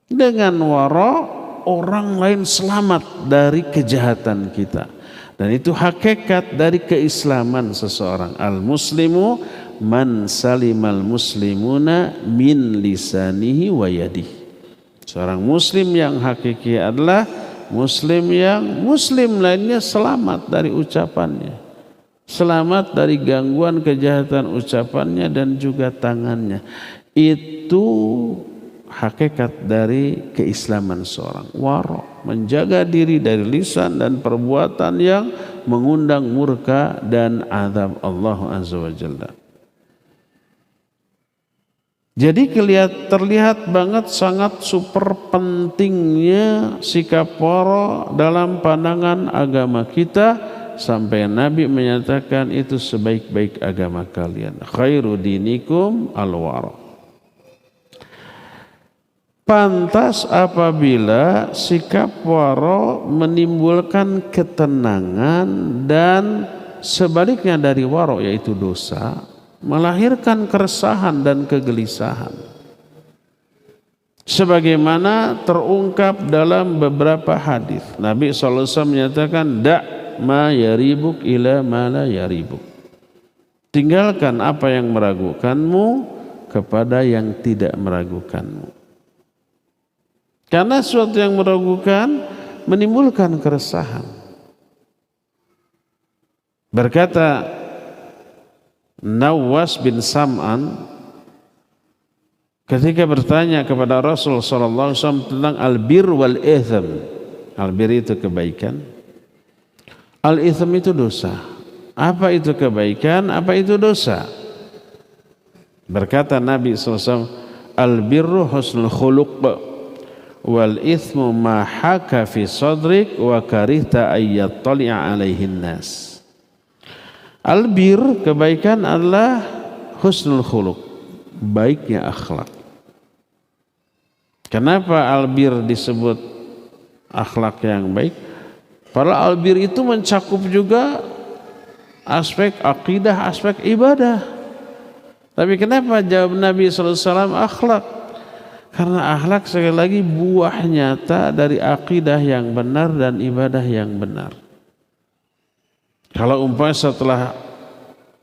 Dengan wara, orang lain selamat dari kejahatan kita. Dan itu hakikat dari keislaman seseorang. Al-muslimu man salimal muslimuna min lisanihi wa yadihi. Seorang muslim yang hakiki adalah muslim yang muslim lainnya selamat dari ucapannya, selamat dari gangguan kejahatan ucapannya dan juga tangannya. Itu hakikat dari keislaman seorang. Wara, menjaga diri dari lisan dan perbuatan yang mengundang murka dan azab Allah Azza wa Jalla. Jadi terlihat banget sangat super pentingnya sikap wara dalam pandangan agama kita, sampai Nabi menyatakan itu sebaik-baik agama kalian. Khairu dinikum al-wara. Pantas apabila sikap wara menimbulkan ketenangan, dan sebaliknya dari wara yaitu dosa melahirkan keresahan dan kegelisahan. Sebagaimana terungkap dalam beberapa hadis, Nabi SAW menyatakan, da' ma yaribuk ila ma la yaribuk. Tinggalkan apa yang meragukanmu kepada yang tidak meragukanmu. Karena sesuatu yang meragukan menimbulkan keresahan. Berkata Nawas bin Sam'an, ketika bertanya kepada Rasul sallallahu alaihi wasallam tentang albir wal itham. Albir itu kebaikan, al itham itu dosa. Apa itu kebaikan, apa itu dosa? Berkata Nabi sallallahu alaihi wasallam, albirru husnul khuluq wal ithmu ma haka fi sadrik wa karihta ayyattali'a alaihin nas. Albir, kebaikan adalah husnul khuluq, baiknya akhlak. Kenapa albir disebut akhlak yang baik? Para albir itu mencakup juga aspek akidah, aspek ibadah. Tapi kenapa jawab Nabi SAW akhlak? Karena akhlak sekali lagi buah nyata dari akidah yang benar dan ibadah yang benar. Kalau umpamanya setelah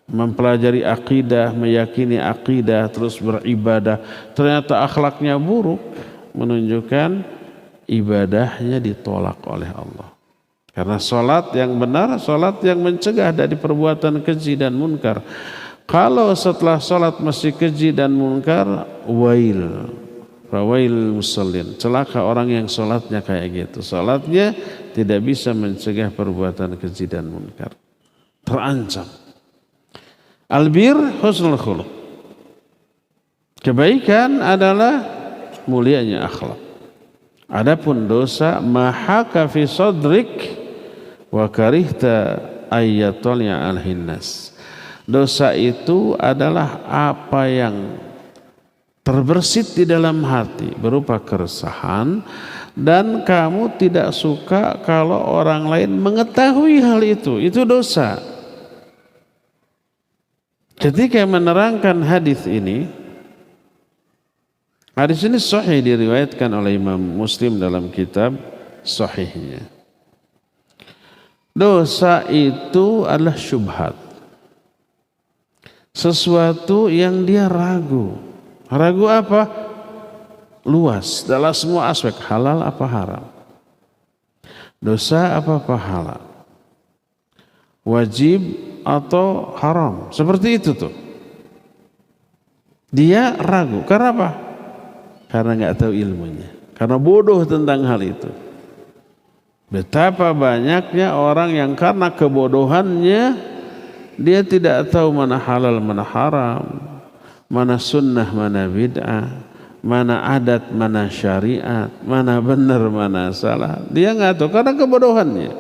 mempelajari akidah, meyakini akidah, terus beribadah, ternyata akhlaknya buruk, menunjukkan ibadahnya ditolak oleh Allah. Karena sholat yang benar, sholat yang mencegah dari perbuatan keji dan munkar. Kalau setelah sholat masih keji dan munkar, wail musallin, celaka orang yang sholatnya kayak gitu. Sholatnya tidak bisa mencegah perbuatan keji dan munkar, terancam. Albir husnul khuluq, kebaikan adalah mulianya akhlak. Adapun dosa mahaka fi sadrik wa karihta ayyatulya alhinnas. Dosa itu adalah apa yang terbersit di dalam hati berupa keresahan, dan kamu tidak suka kalau orang lain mengetahui hal itu. Itu dosa. Ketika menerangkan hadis ini sahih, diriwayatkan oleh Imam Muslim dalam kitab sahihnya. Dosa itu adalah syubhat, sesuatu yang dia ragu. Ragu apa? Luas dalam semua aspek, halal apa haram, dosa apa pahala, wajib atau haram. Seperti itu tuh. Dia ragu. Karena apa? Karena nggak tahu ilmunya, karena bodoh tentang hal itu. Betapa banyaknya orang yang karena kebodohannya dia tidak tahu mana halal mana haram, mana sunnah mana bid'ah, mana adat mana syariat, mana benar mana salah. Dia nggak tahu karena kebodohannya.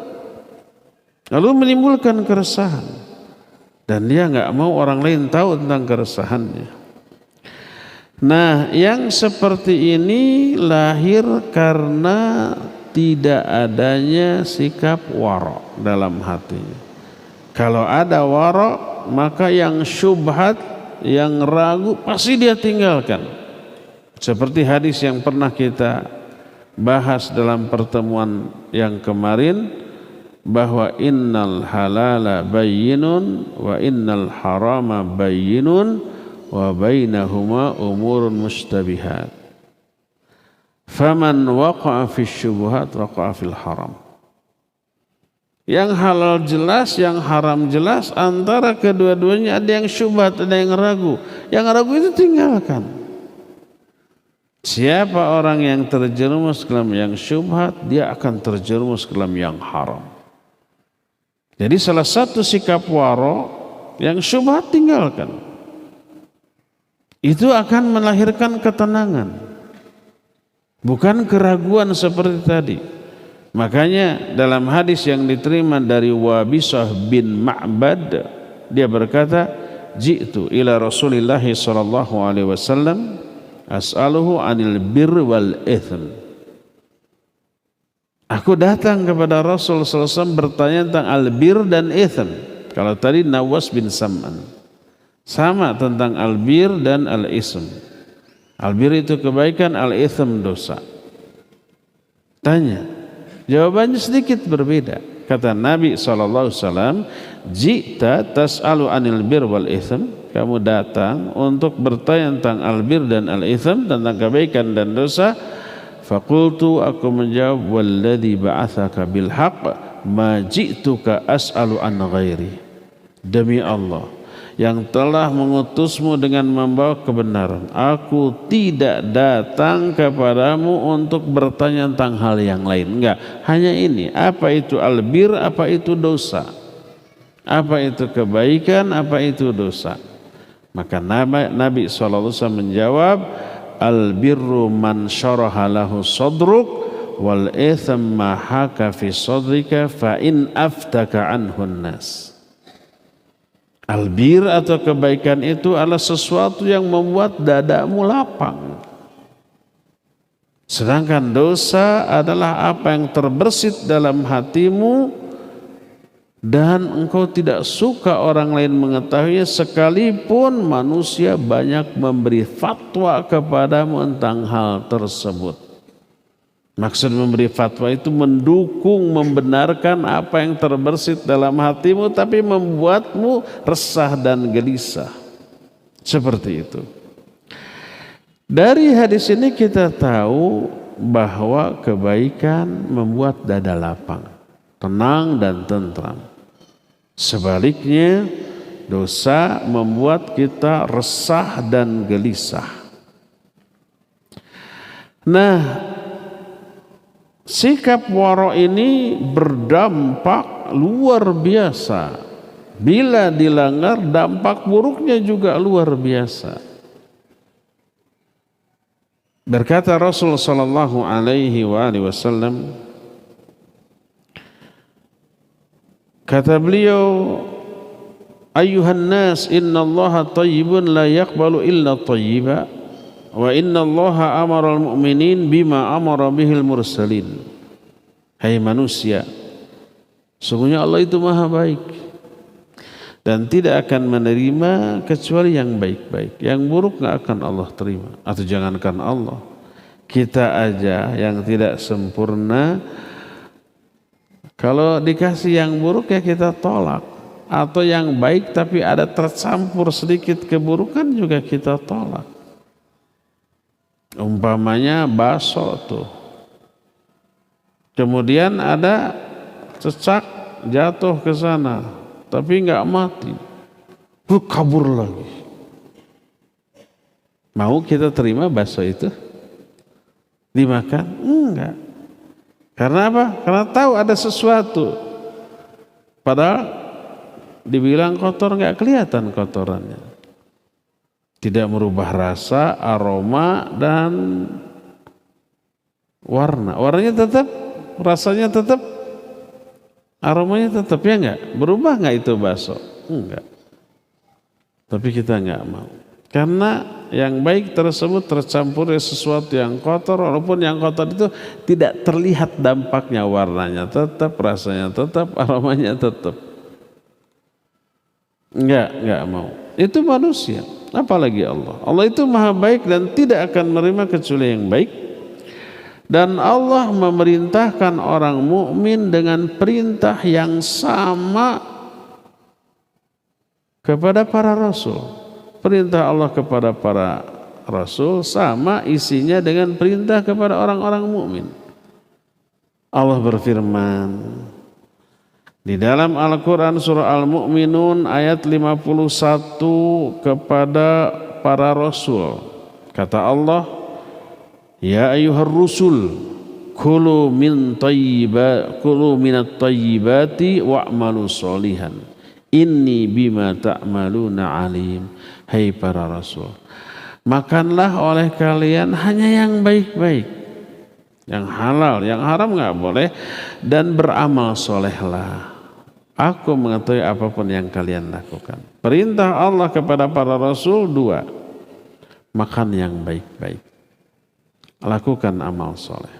Lalu menimbulkan keresahan, dan dia nggak mau orang lain tahu tentang keresahannya. Nah, yang seperti ini lahir karena tidak adanya sikap wara' dalam hatinya. Kalau ada wara', maka yang syubhat, yang ragu pasti dia tinggalkan. Seperti hadis yang pernah kita bahas dalam pertemuan yang kemarin, bahwa innal halala bayyinun wa innal harama bayyinun wa bainahuma umurun mustabihat. Faman waqa'a fi syubuhat waqa'a fil haram. Yang halal jelas, yang haram jelas, antara kedua-duanya ada yang syubhat, ada yang ragu. Yang ragu itu tinggalkan. Siapa orang yang terjerumus ke dalam yang syubhat, dia akan terjerumus ke dalam yang haram. Jadi salah satu sikap waro, yang syubhat tinggalkan. Itu akan melahirkan ketenangan, bukan keraguan seperti tadi. Makanya dalam hadis yang diterima dari Wabisah bin Ma'bad, dia berkata, ji'tu ila Rasulillah sallallahu alaihi wasallam as'aluhu anil bir wal ithm. Aku datang kepada Rasul sallallahu alaihi wasallam bertanya tentang albir dan ithm. Kalau tadi Nawas bin Sam'an, sama tentang albir dan al-ism. Albir itu kebaikan, al-ithm dosa. Tanya, jawabannya sedikit berbeda. Kata Nabi SAW, jita tas'alu anil bir wal ithm. Kamu datang untuk bertanya tentang albir dan al-ithm, tentang kebaikan dan dosa. Fakultu, aku menjawab, walladhi ba'athaka bilhaq ma ji'tuka as'alu an ghairi. Demi Allah, yang telah mengutusmu dengan membawa kebenaran. Aku tidak datang kepadamu untuk bertanya tentang hal yang lain. Enggak, hanya ini. Apa itu albir, apa itu dosa? Apa itu kebaikan, apa itu dosa? Maka Nabi SAW menjawab, albirru man syaraha lahu sadruk wal itham ma haka fi sadrika fa in aftaka anhun nas. Albir atau kebaikan itu adalah sesuatu yang membuat dadamu lapang. Sedangkan dosa adalah apa yang terbersit dalam hatimu dan engkau tidak suka orang lain mengetahuinya, sekalipun manusia banyak memberi fatwa kepadamu tentang hal tersebut. Maksud memberi fatwa itu mendukung, membenarkan apa yang terbersit dalam hatimu, tapi membuatmu resah dan gelisah. Seperti itu. Dari hadis ini kita tahu bahwa kebaikan membuat dada lapang, tenang dan tentram. Sebaliknya, dosa membuat kita resah dan gelisah. Nah, sikap waro ini berdampak luar biasa. Bila dilanggar, dampak buruknya juga luar biasa. Berkata Rasul sallallahu alaihi wasallam, kata beliau, ayyuhan nas innallaha thayyibun la yaqbalu illa thayyiba. Wa inna allaha amara al-mu'minin bima amara bihil mursalin. Hai manusia, sungguhnya Allah itu maha baik dan tidak akan menerima kecuali yang baik-baik. Yang buruk gak akan Allah terima. Atau jangankan Allah, kita aja yang tidak sempurna, kalau dikasih yang buruk ya kita tolak. Atau yang baik tapi ada tercampur sedikit keburukan juga kita tolak. Umpamanya bakso tuh, kemudian ada cecak jatuh ke sana tapi nggak mati, kabur lagi. Mau kita terima bakso itu dimakan? Enggak. Karena apa? Karena tahu ada sesuatu, padahal dibilang kotor nggak kelihatan kotorannya. Tidak merubah rasa, aroma, dan warna. Warnanya tetap, rasanya tetap, aromanya tetap, ya enggak? Berubah enggak itu bakso? Enggak. Tapi kita enggak mau. Karena yang baik tersebut tercampur sesuatu yang kotor, walaupun yang kotor itu tidak terlihat dampaknya, warnanya tetap, rasanya tetap, aromanya tetap. Enggak mau. Itu manusia. Apalagi Allah. Allah itu maha baik dan tidak akan menerima kecuali yang baik. Dan Allah memerintahkan orang mukmin dengan perintah yang sama kepada para rasul. Perintah Allah kepada para rasul sama isinya dengan perintah kepada orang-orang mukmin. Allah berfirman di dalam Al-Quran surah Al-Mu'minun ayat 51 kepada para rasul. Kata Allah, ya ayyuhar rusul kulu minat tayyibati wa'malu sholihan inni bima ta'maluna alim. Hai para rasul, makanlah oleh kalian hanya yang baik-baik, yang halal, yang haram nggak boleh, dan beramal solehlah. Aku mengetahui apapun yang kalian lakukan. Perintah Allah kepada para rasul dua, makan yang baik-baik, lakukan amal soleh.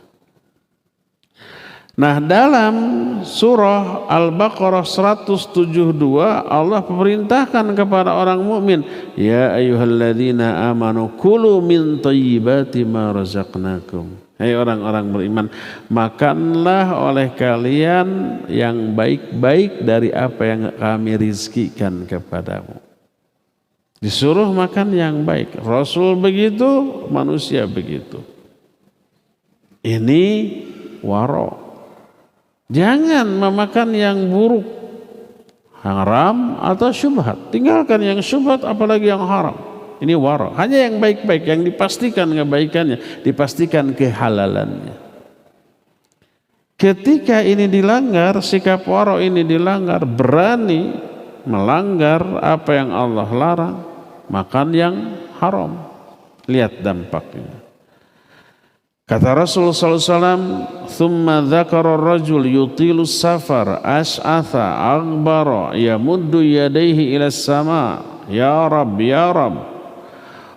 Nah, dalam surah Al-Baqarah 172 Allah perintahkan kepada orang mukmin, ya ayyuhalladzina amanu kulu min thayyibati ma razaqnakum. Hai orang-orang beriman, makanlah oleh kalian yang baik-baik dari apa yang kami rizkikan kepadamu. Disuruh makan yang baik. Rasul begitu, manusia begitu. Ini waro. Jangan memakan yang buruk. haram atau syubhat. Tinggalkan yang syubhat, apalagi yang haram. Ini wara. Hanya yang baik-baik, yang dipastikan kebaikannya, dipastikan kehalalannya. Ketika ini dilanggar, sikap wara ini dilanggar, berani melanggar apa yang Allah larang, makan yang haram. Lihat dampaknya. Kata Rasulullah SAW, "Thumma dzakara ar-rajul yutilu safar as'atha aghbara yamuddu yadayhi ila as-sama, ya Rabb ya Rabb,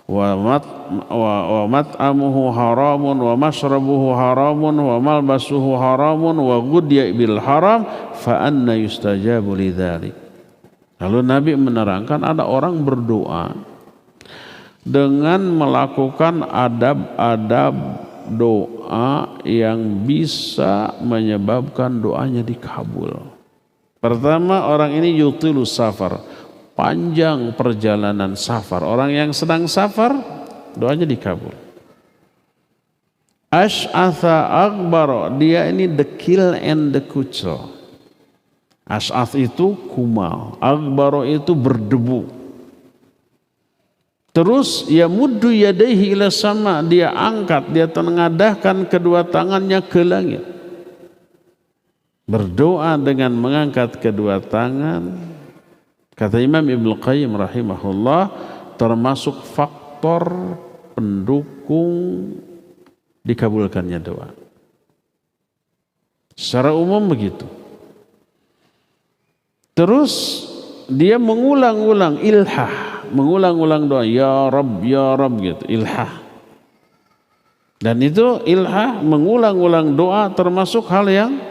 wa mat'amuhu haramun wa mashrabuhu haramun wa malbasuhu haramun wa ghudya bil haram, fa anna yustajabu lidzalik." Lalu Nabi menerangkan ada orang berdoa dengan melakukan adab-adab doa yang bisa menyebabkan doanya dikabul. Pertama, orang ini yutilu safar, panjang perjalanan safar. Orang yang sedang safar, doanya dikabul. Ash'atha akbar, dia ini dekil and dekucel. Ash'ath itu kumal, akbar itu berdebu. Terus ya muddu yadaihi ila sama, dia angkat, dia tengadahkan kedua tangannya ke langit. Berdoa dengan mengangkat kedua tangan, kata Imam Ibnu Qayyim rahimahullah, termasuk faktor pendukung dikabulkannya doa. Secara umum begitu. Terus dia mengulang-ulang ilhah, mengulang-ulang doa ya Rabb gitu, ilhah. Dan itu ilhah, mengulang-ulang doa, termasuk hal yang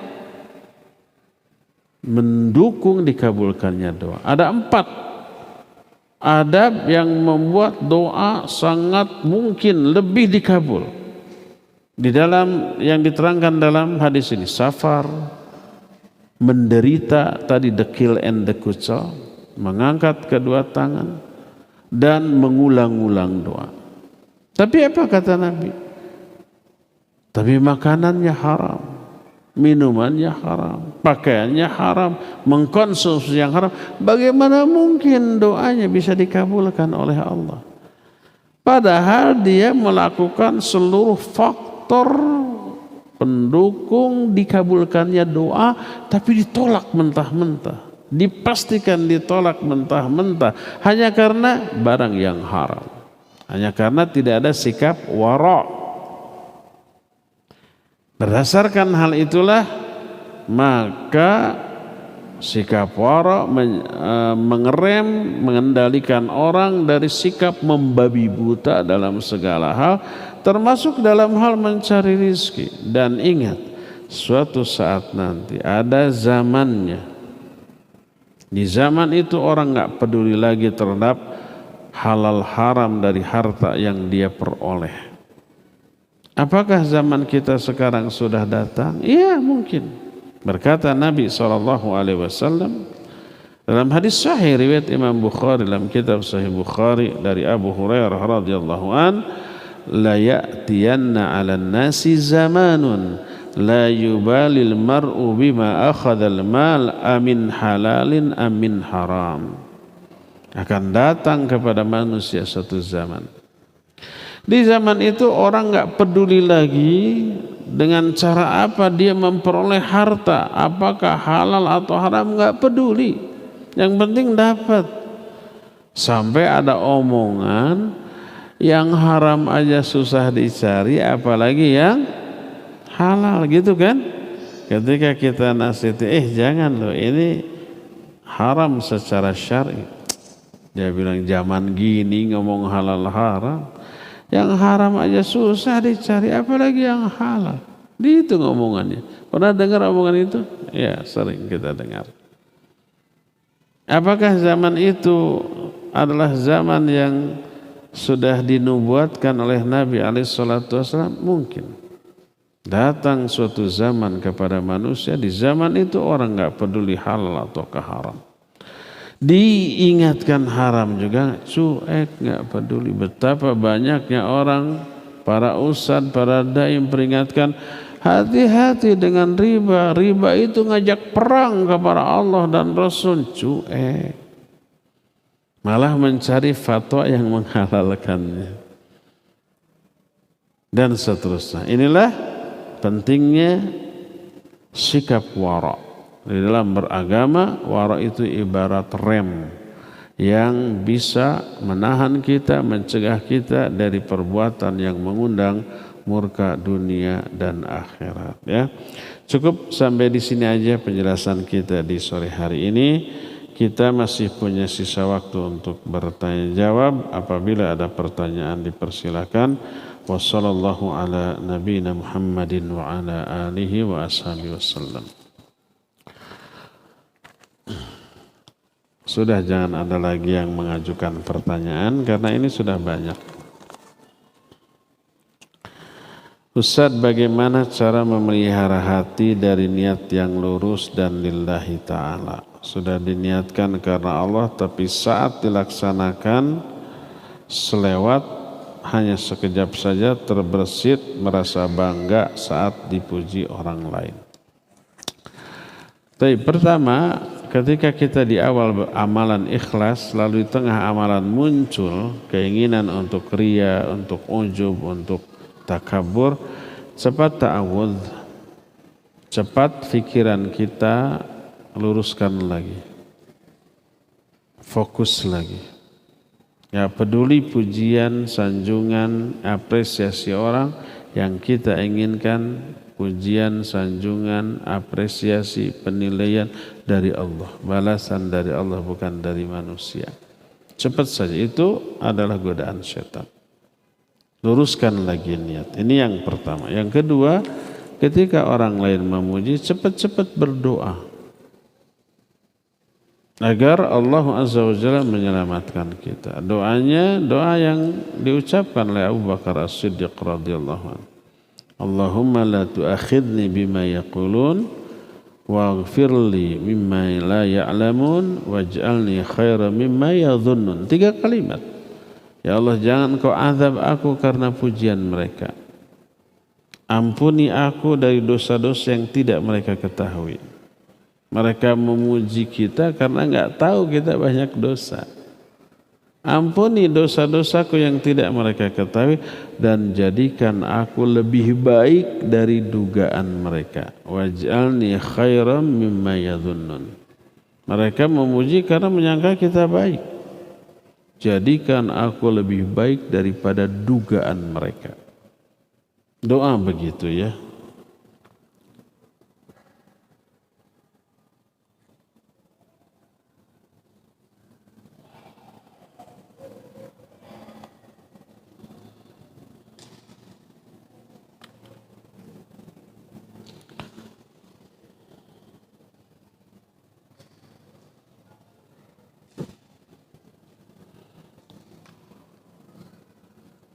mendukung dikabulkannya doa. Ada 4 adab yang membuat doa sangat mungkin lebih dikabul. Di dalam yang diterangkan dalam hadis ini, safar, menderita tadi dekil and dekucel, mengangkat kedua tangan, dan mengulang-ulang doa. Tapi apa kata Nabi? Tapi makanannya haram, minumannya haram, pakaiannya haram, mengkonsumsi yang haram. Bagaimana mungkin doanya bisa dikabulkan oleh Allah? Padahal dia melakukan seluruh faktor pendukung dikabulkannya doa, tapi ditolak mentah-mentah. Dipastikan ditolak mentah-mentah hanya karena barang yang haram, hanya karena tidak ada sikap wara. Berdasarkan hal itulah maka sikap wara mengerem, mengendalikan orang dari sikap membabi buta dalam segala hal, termasuk dalam hal mencari rizki. Dan ingat, suatu saat nanti ada zamannya. Di zaman itu orang nggak peduli lagi terhadap halal haram dari harta yang dia peroleh. Apakah zaman kita sekarang sudah datang? Iya, mungkin. Berkata Nabi SAW dalam hadis sahih riwayat Imam Bukhari dalam kitab Sahih Bukhari dari Abu Hurairah radhiyallahu an, la ya'tiyanna 'alan nasi zamanun la yubalil mar'u bima akhadhal mal amin halalin amin haram. Akan datang kepada manusia satu zaman. Di zaman itu orang enggak peduli lagi dengan cara apa dia memperoleh harta, apakah halal atau haram, enggak peduli. Yang penting dapat. Sampai ada omongan yang haram aja susah dicari, apalagi yang halal, gitu kan? Ketika kita nasihati, jangan loh, ini haram secara syar'i. Dia bilang zaman gini ngomong halal haram, yang haram aja susah dicari, apalagi yang halal. Itu ngomongannya. Pernah dengar omongan itu? Ya, sering kita dengar. Apakah zaman itu adalah zaman yang sudah dinubuatkan oleh Nabi SAW? Mungkin. Datang suatu zaman kepada manusia, di zaman itu orang enggak peduli halal atau haram. Diingatkan haram juga cuek, enggak peduli. Betapa banyaknya orang, para ustadz, para dai peringatkan Hati-hati dengan riba. Riba itu ngajak perang kepada Allah dan Rasul. Cuek. Malah mencari fatwa yang menghalalkannya. Dan seterusnya. Inilah pentingnya sikap wara'. Di dalam beragama, wara' itu ibarat rem yang bisa menahan kita, mencegah kita dari perbuatan yang mengundang murka dunia dan akhirat. Ya, cukup sampai di sini aja penjelasan kita di sore hari ini. Kita masih punya sisa waktu untuk bertanya jawab. Apabila ada pertanyaan dipersilakan. Wassallallahu ala nabiyina Muhammadin wa ala alihi wa ashabihi wasallam. Sudah, jangan ada lagi yang mengajukan pertanyaan karena ini sudah banyak. Ustadz, bagaimana cara memelihara hati dari niat yang lurus dan lillahi ta'ala? Sudah diniatkan karena Allah, tapi saat dilaksanakan selewat, hanya sekejap saja terbersit, merasa bangga saat dipuji orang lain. Tapi pertama, ketika kita di awal amalan ikhlas, lalu di tengah amalan muncul keinginan untuk riya, untuk ujub, untuk takabur, cepat ta'awudz, cepat pikiran kita luruskan lagi, fokus lagi. Ya, peduli pujian, sanjungan, apresiasi orang yang kita inginkan, pujian, sanjungan, apresiasi, penilaian dari Allah, balasan dari Allah, bukan dari manusia. Cepat saja, itu adalah godaan setan. Luruskan lagi niat. Ini yang pertama. Yang kedua, ketika orang lain memuji, cepat-cepat berdoa agar Allah Azza wa Jalla menyelamatkan kita. Doanya doa yang diucapkan oleh Abu Bakar As-Siddiq radhiyallahu anhu. Allahumma la tu'akhidni bima yaqulun waghfirli mimma la ya'lamun waj'alni khairan mimma yadhunnun. 3 kalimat. Ya Allah, jangan kau azab aku karena pujian mereka. Ampuni aku dari dosa-dosa yang tidak mereka ketahui. Mereka memuji kita karena enggak tahu kita banyak dosa. Ampuni dosa-dosaku yang tidak mereka ketahui dan jadikan aku lebih baik dari dugaan mereka. Waj'alni khairan mimma yadhunnun. Mereka memuji karena menyangka kita baik. Jadikan aku lebih baik daripada dugaan mereka. Doa begitu ya.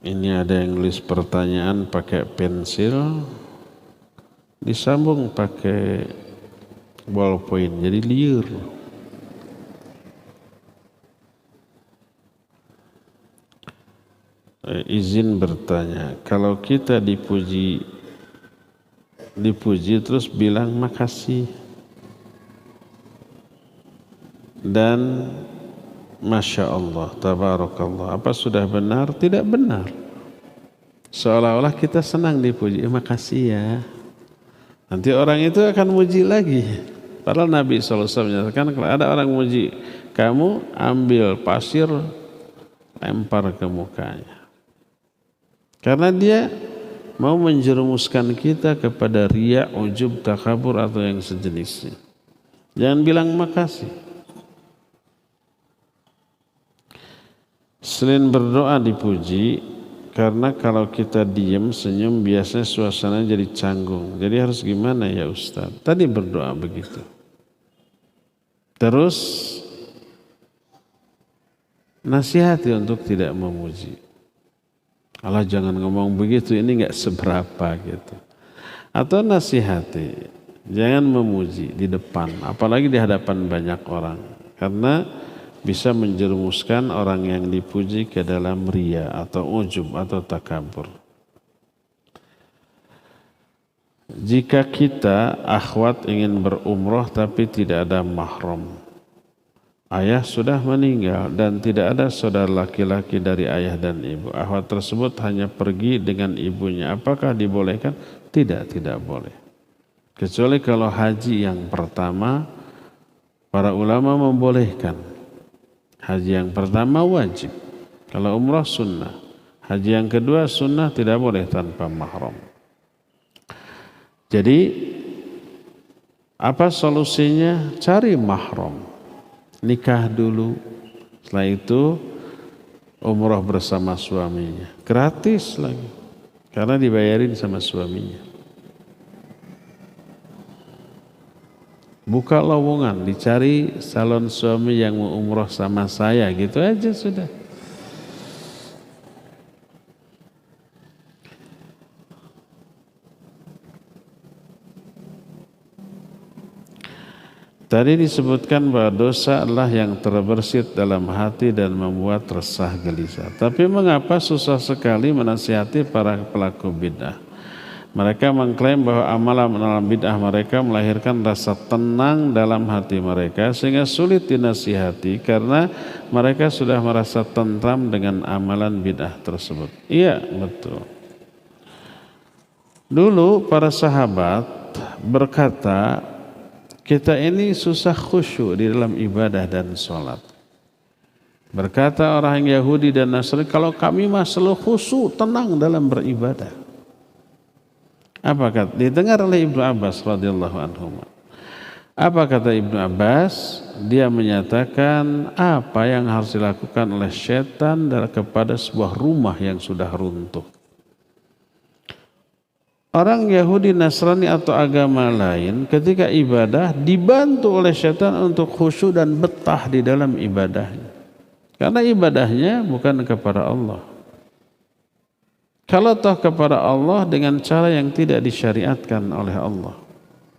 Ini ada yang nulis pertanyaan pakai pensil, disambung pakai ballpoint, jadi liur. Izin bertanya, kalau kita dipuji terus bilang makasih dan Masya Allah, tabarakallah, apa sudah benar? Tidak benar. Seolah-olah kita senang dipuji, makasih ya. Nanti orang itu akan muji lagi. Padahal Nabi SAW menyatakan kalau ada orang muji, kamu ambil pasir, lempar ke mukanya. Karena dia mau menjerumuskan kita kepada riya, ujub, takabur atau yang sejenisnya. Jangan bilang makasih. Selain berdoa dipuji, karena kalau kita diam senyum biasanya suasana jadi canggung. Jadi harus gimana ya Ustaz? Tadi berdoa begitu. Terus nasihati untuk tidak memuji. Allah jangan ngomong begitu, ini enggak seberapa gitu. Atau nasihati, jangan memuji di depan, apalagi di hadapan banyak orang. Karena bisa menjerumuskan orang yang dipuji ke dalam riya atau ujub atau takabur. jika kita akhwat ingin berumroh tapi tidak ada mahram, ayah sudah meninggal dan tidak ada saudara laki-laki dari ayah dan ibu, akhwat tersebut hanya pergi dengan ibunya, apakah dibolehkan? Tidak boleh. Kecuali kalau haji yang pertama, para ulama membolehkan. Haji yang pertama wajib, kalau umrah sunnah. Haji yang kedua sunnah, tidak boleh tanpa mahram. Jadi apa solusinya? Cari mahram, nikah dulu, setelah itu umrah bersama suaminya, gratis lagi karena dibayarin sama suaminya. Buka lowongan, dicari calon suami yang mau umrah sama saya, gitu aja sudah. Tadi disebutkan bahwa dosa adalah yang terbersit dalam hati dan membuat resah gelisah. Tapi mengapa susah sekali menasihati para pelaku bid'ah? Mereka mengklaim bahwa amalan bid'ah mereka melahirkan rasa tenang dalam hati mereka sehingga sulit dinasihati karena mereka sudah merasa tentram dengan amalan bid'ah tersebut. Iya, betul. Dulu para sahabat berkata, kita ini susah khusyuk di dalam ibadah dan sholat. Berkata orang Yahudi dan Nasrani, kalau kami mah selalu khusyuk, tenang dalam beribadah. Apa kata? Didengar oleh Ibnu Abbas radhiyallahu anhu. Apa kata Ibnu Abbas? Dia menyatakan apa yang harus dilakukan oleh setan kepada sebuah rumah yang sudah runtuh. Orang Yahudi, Nasrani atau agama lain ketika ibadah dibantu oleh setan untuk khusyuk dan betah di dalam ibadahnya. Karena ibadahnya bukan kepada Allah. Kalau toh kepada Allah dengan cara yang tidak disyariatkan oleh Allah,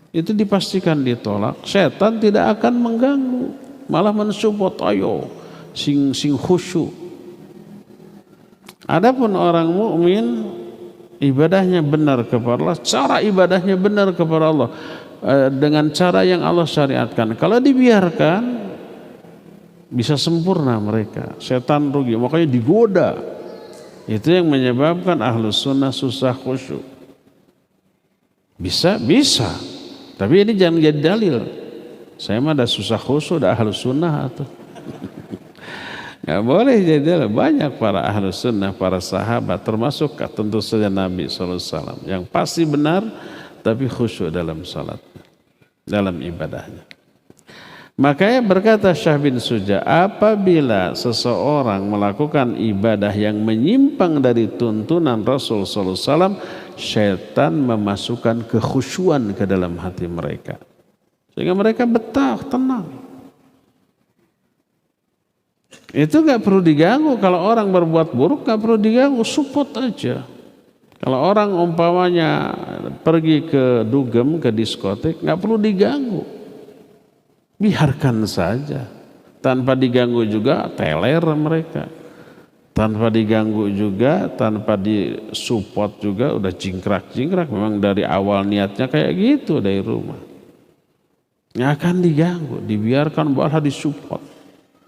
itu dipastikan ditolak. Setan tidak akan mengganggu, malah mensupport, ayo sing khusyuk. Adapun orang mukmin ibadahnya benar kepada Allah, cara ibadahnya benar kepada Allah dengan cara yang Allah syariatkan. Kalau dibiarkan bisa sempurna mereka, setan rugi, makanya digoda. Itu yang menyebabkan ahlus sunnah susah khusyuk. Bisa, tapi ini jangan jadi dalil. Saya mah ada susah khusyuk, ada ahlus sunnah atau nggak boleh jadi. Banyak para ahlus sunnah, para sahabat, termasuk tentu saja Nabi SAW yang pasti benar tapi khusyuk dalam salat, dalam ibadahnya. Makanya berkata Syah bin Suja, apabila seseorang melakukan ibadah yang menyimpang dari tuntunan Rasul SAW, syaitan memasukkan kekhusyuan ke dalam hati mereka sehingga mereka betah, tenang. Itu gak perlu diganggu. Kalau orang berbuat buruk gak perlu diganggu, support aja. Kalau orang umpamanya pergi ke dugem, ke diskotik, gak perlu diganggu, biarkan saja. Tanpa diganggu juga teler mereka, tanpa diganggu juga, tanpa disupport juga udah jingkrak-jingkrak. Memang dari awal niatnya kayak gitu dari rumah, gak akan diganggu, dibiarkan, malah disupport.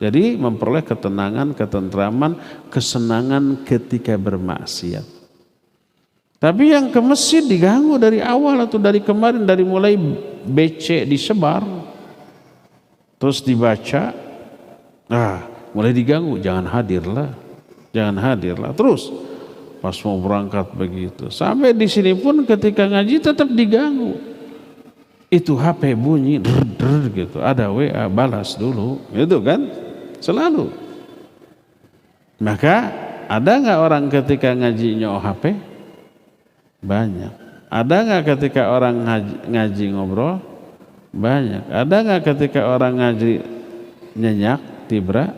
Jadi memperoleh ketenangan, ketentraman, kesenangan ketika bermaksiat. Tapi yang ke masjid diganggu dari awal atau dari kemarin, dari mulai BC disebar, terus dibaca, mulai diganggu, jangan hadirlah. Terus pas mau berangkat begitu. Sampai di sini pun ketika ngaji tetap diganggu. Itu HP bunyi, gitu. Ada WA, balas dulu, gitu kan? Selalu. Maka ada nggak orang ketika ngaji nyoh HP? Banyak. Ada nggak ketika orang ngaji ngobrol? Banyak. Ada nggak ketika orang ngaji nyenyak, tibra?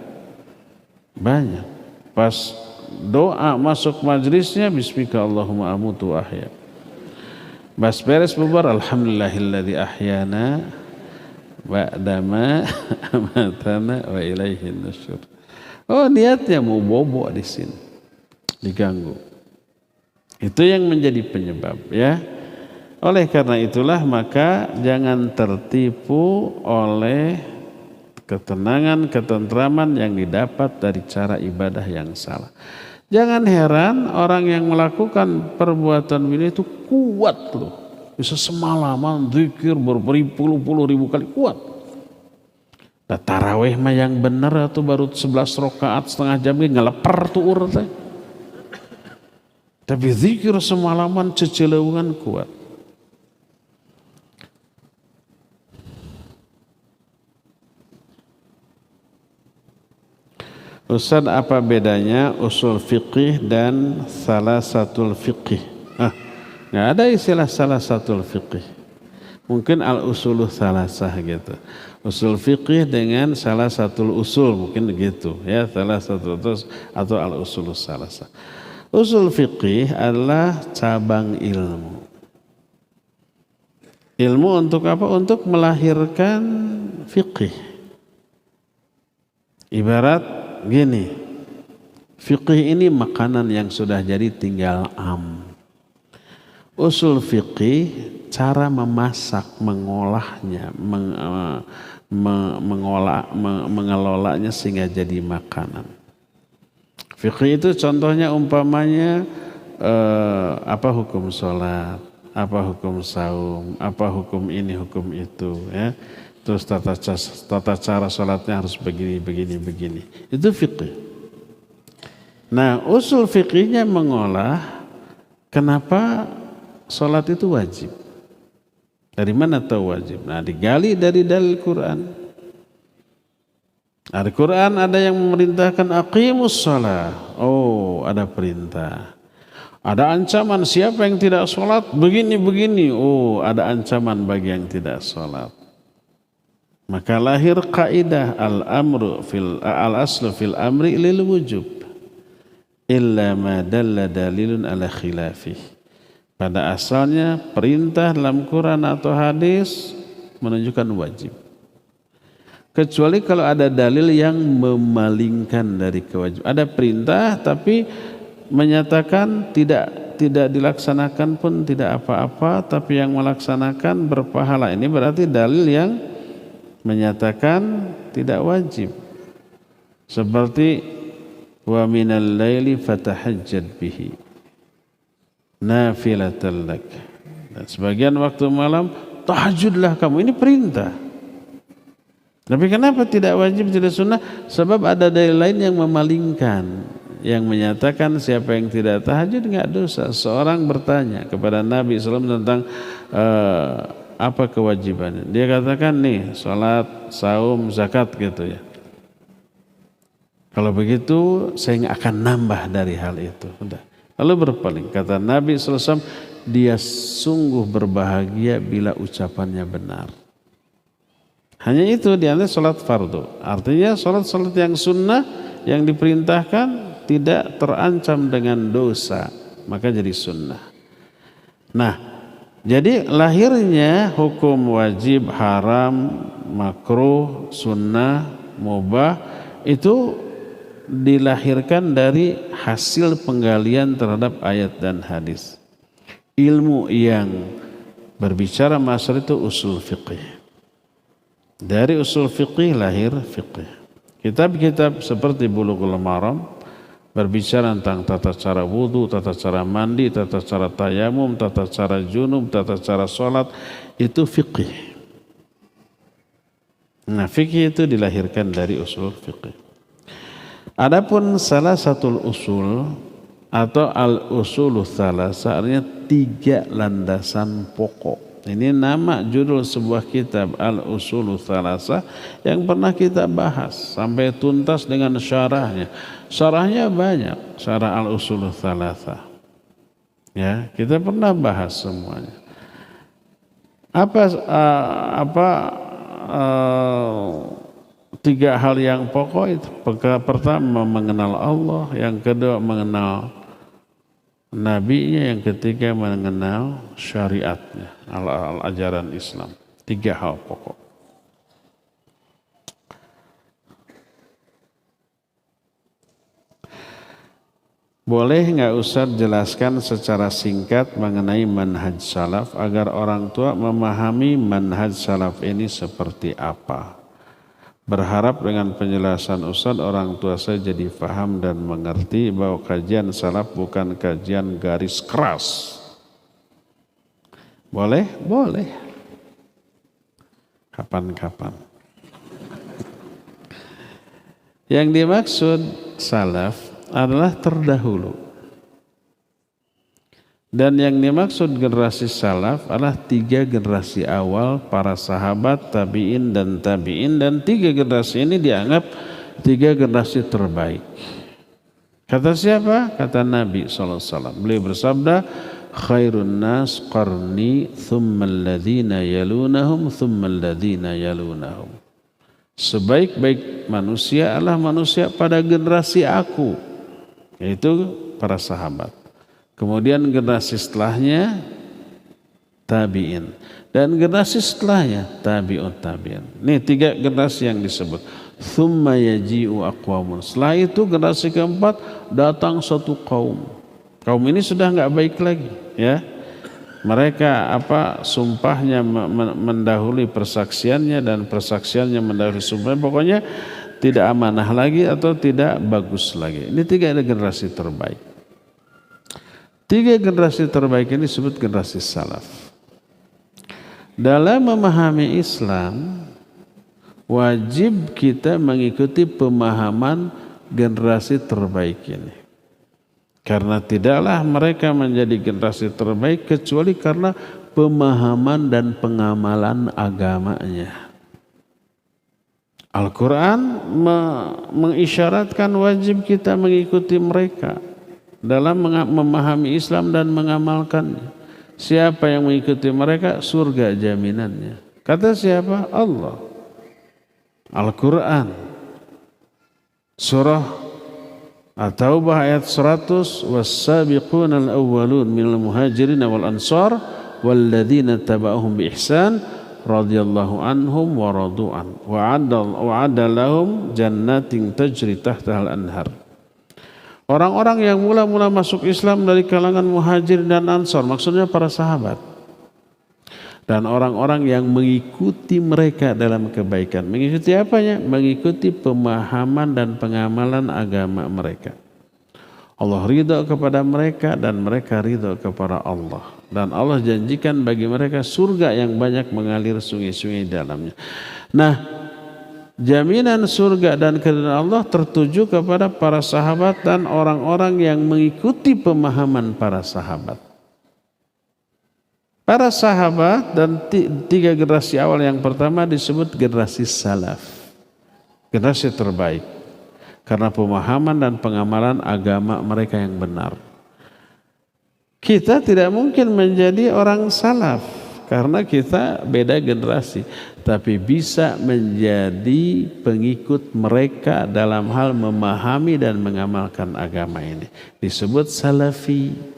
Banyak. Pas doa masuk majlisnya, bismika Allahumma amutu ahya. Bas beres bubar, alhamdulillahilladzi ahyana ba'dama amatana wa ilaihin nusyur. Oh, niatnya mau bobo di sini, diganggu. Itu yang menjadi penyebab, ya. Oleh karena itulah maka jangan tertipu oleh ketenangan, ketentraman yang didapat dari cara ibadah yang salah. Jangan heran orang yang melakukan perbuatan ini itu kuat loh. Bisa semalaman zikir berpuluh-puluh ribu kali, kuat. Nah, tarawih mah yang bener atau baru 11 rakaat setengah jam ngeleper tuh urut. Tapi zikir semalaman ceceleungan kuat. Ustaz, apa bedanya usul fiqih dan salasatul fiqih? Nggak ada istilah salasatul fiqih. Mungkin al-usuluh salasah gitu. Usul fiqih dengan salasatul usul mungkin begitu ya, salasatul usul atau al-usuluh salasah. Usul fiqih adalah cabang ilmu. Ilmu untuk apa? Untuk melahirkan fiqih. Ibarat gini, fiqih ini makanan yang sudah jadi tinggal Usul fiqih cara memasak, mengolahnya, mengelolanya sehingga jadi makanan. Fiqih itu contohnya umpamanya apa hukum sholat, apa hukum saum, apa hukum ini, hukum itu, ya. Terus tata cara sholatnya harus begini. Itu fiqih. Nah, usul fiqihnya mengolah kenapa sholat itu wajib. Dari mana tahu wajib? Nah, digali dari dalil Quran. Al-Quran ada yang memerintahkan aqimus sholat. Oh, ada perintah. Ada ancaman siapa yang tidak sholat begini. Oh, ada ancaman bagi yang tidak sholat. Maka lahir kaidah al-aslu fil amri lil wujub illa ma dalla dalilun ala khilafih. Pada asalnya perintah dalam Quran atau hadis menunjukkan wajib. Kecuali kalau ada dalil yang memalingkan dari kewajiban. Ada perintah tapi menyatakan tidak dilaksanakan pun tidak apa-apa, tapi yang melaksanakan berpahala. Ini berarti dalil yang menyatakan tidak wajib. Seperti wa minal laili fatahajjad bihi nafilatan lak. Dan sebagian waktu malam tahajudlah kamu. Ini perintah. Tapi kenapa tidak wajib, tidak sunnah? Sebab ada dalil lain yang memalingkan, yang menyatakan siapa yang tidak tahajud enggak dosa. Seorang bertanya kepada Nabi SAW tentang apa kewajibannya. Dia katakan nih, salat, saum, zakat gitu ya. Kalau begitu saya nggak akan nambah dari hal itu. Udah. Lalu berpaling. Kata Nabi SAW, dia sungguh berbahagia bila ucapannya benar. Hanya itu di antara salat fardu. Artinya salat-salat yang sunnah yang diperintahkan tidak terancam dengan dosa, maka jadi sunnah. Nah, jadi lahirnya hukum wajib, haram, makruh, sunnah, mubah itu dilahirkan dari hasil penggalian terhadap ayat dan hadis. Ilmu yang berbicara masalah itu usul fiqih. Dari usul fiqih lahir fiqih. Kitab-kitab seperti Bulughul Maram berbicara tentang tata cara wudu, tata cara mandi, tata cara tayamum, tata cara junub, tata cara sholat, itu fiqih. Nah, fikih itu dilahirkan dari usul fiqih. Adapun salah satu usul atau al-usuluh tsalatsa artinya 3 landasan pokok. Ini nama judul sebuah kitab al-usuluh tsalatsa yang pernah kita bahas sampai tuntas dengan syarahnya. Syarahnya banyak, syarah al-usuluh tsalatsa. Ya, kita pernah bahas semuanya. Tiga hal yang pokok itu. Pertama mengenal Allah, yang kedua mengenal nabinya, yang ketiga mengenal syariatnya, ajaran Islam. 3 hal pokok. boleh nggak Ustaz jelaskan secara singkat mengenai manhaj salaf agar orang tua memahami manhaj salaf ini seperti apa? Berharap dengan penjelasan Ustaz orang tua saya jadi paham dan mengerti bahwa kajian salaf bukan kajian garis keras. Boleh? Boleh. Kapan-kapan. Yang dimaksud salaf adalah terdahulu. Dan yang dimaksud generasi salaf adalah 3 generasi awal para sahabat, tabi'in dan 3 generasi ini dianggap 3 generasi terbaik. Kata siapa? Kata Nabi SAW. Beliau bersabda, khairun nas qarni thumma alladhina yalunahum thumma alladhina yalunahum. Sebaik-baik manusia adalah manusia pada generasi aku, yaitu para sahabat. Kemudian generasi setelahnya tabi'in, dan generasi setelahnya tabi'ut tabi'in. Ini 3 generasi yang disebut. Thumma yaji'u aqwamun. Setelah itu generasi keempat datang satu kaum. Kaum ini sudah enggak baik lagi, ya. Mereka sumpahnya mendahului persaksiannya dan persaksiannya mendahului sumpahnya. Pokoknya tidak amanah lagi atau tidak bagus lagi. Ini 3 generasi terbaik. 3 generasi terbaik ini disebut generasi salaf. Dalam memahami Islam, wajib kita mengikuti pemahaman generasi terbaik ini. Karena tidaklah mereka menjadi generasi terbaik kecuali karena pemahaman dan pengamalan agamanya. Al-Quran mengisyaratkan wajib kita mengikuti mereka dalam memahami Islam dan mengamalkannya. Siapa yang mengikuti mereka, surga jaminannya. Kata siapa? Allah. Al-Quran surah At-Taubah ayat 100, was-sabiquna al-awwalun minal muhajirin wal ansar walladzina tabauhum bi ihsan radhiyallahu anhum wa radu'an wa'adda lahum jannatin tajri tahtaha al-anhar. Orang-orang yang mula-mula masuk Islam dari kalangan muhajir dan ansar, maksudnya para sahabat. Dan orang-orang yang mengikuti mereka dalam kebaikan. Mengikuti apanya? Mengikuti pemahaman dan pengamalan agama mereka. Allah ridha kepada mereka dan mereka ridha kepada Allah. Dan Allah janjikan bagi mereka surga yang banyak mengalir sungai-sungai dalamnya. Nah, jaminan surga dan keridhaan Allah tertuju kepada para sahabat dan orang-orang yang mengikuti pemahaman para sahabat. Para sahabat dan 3 generasi awal yang pertama disebut generasi salaf. Generasi terbaik. Karena pemahaman dan pengamalan agama mereka yang benar. Kita tidak mungkin menjadi orang salaf karena kita beda generasi. Tapi bisa menjadi pengikut mereka dalam hal memahami dan mengamalkan agama ini. Disebut salafi.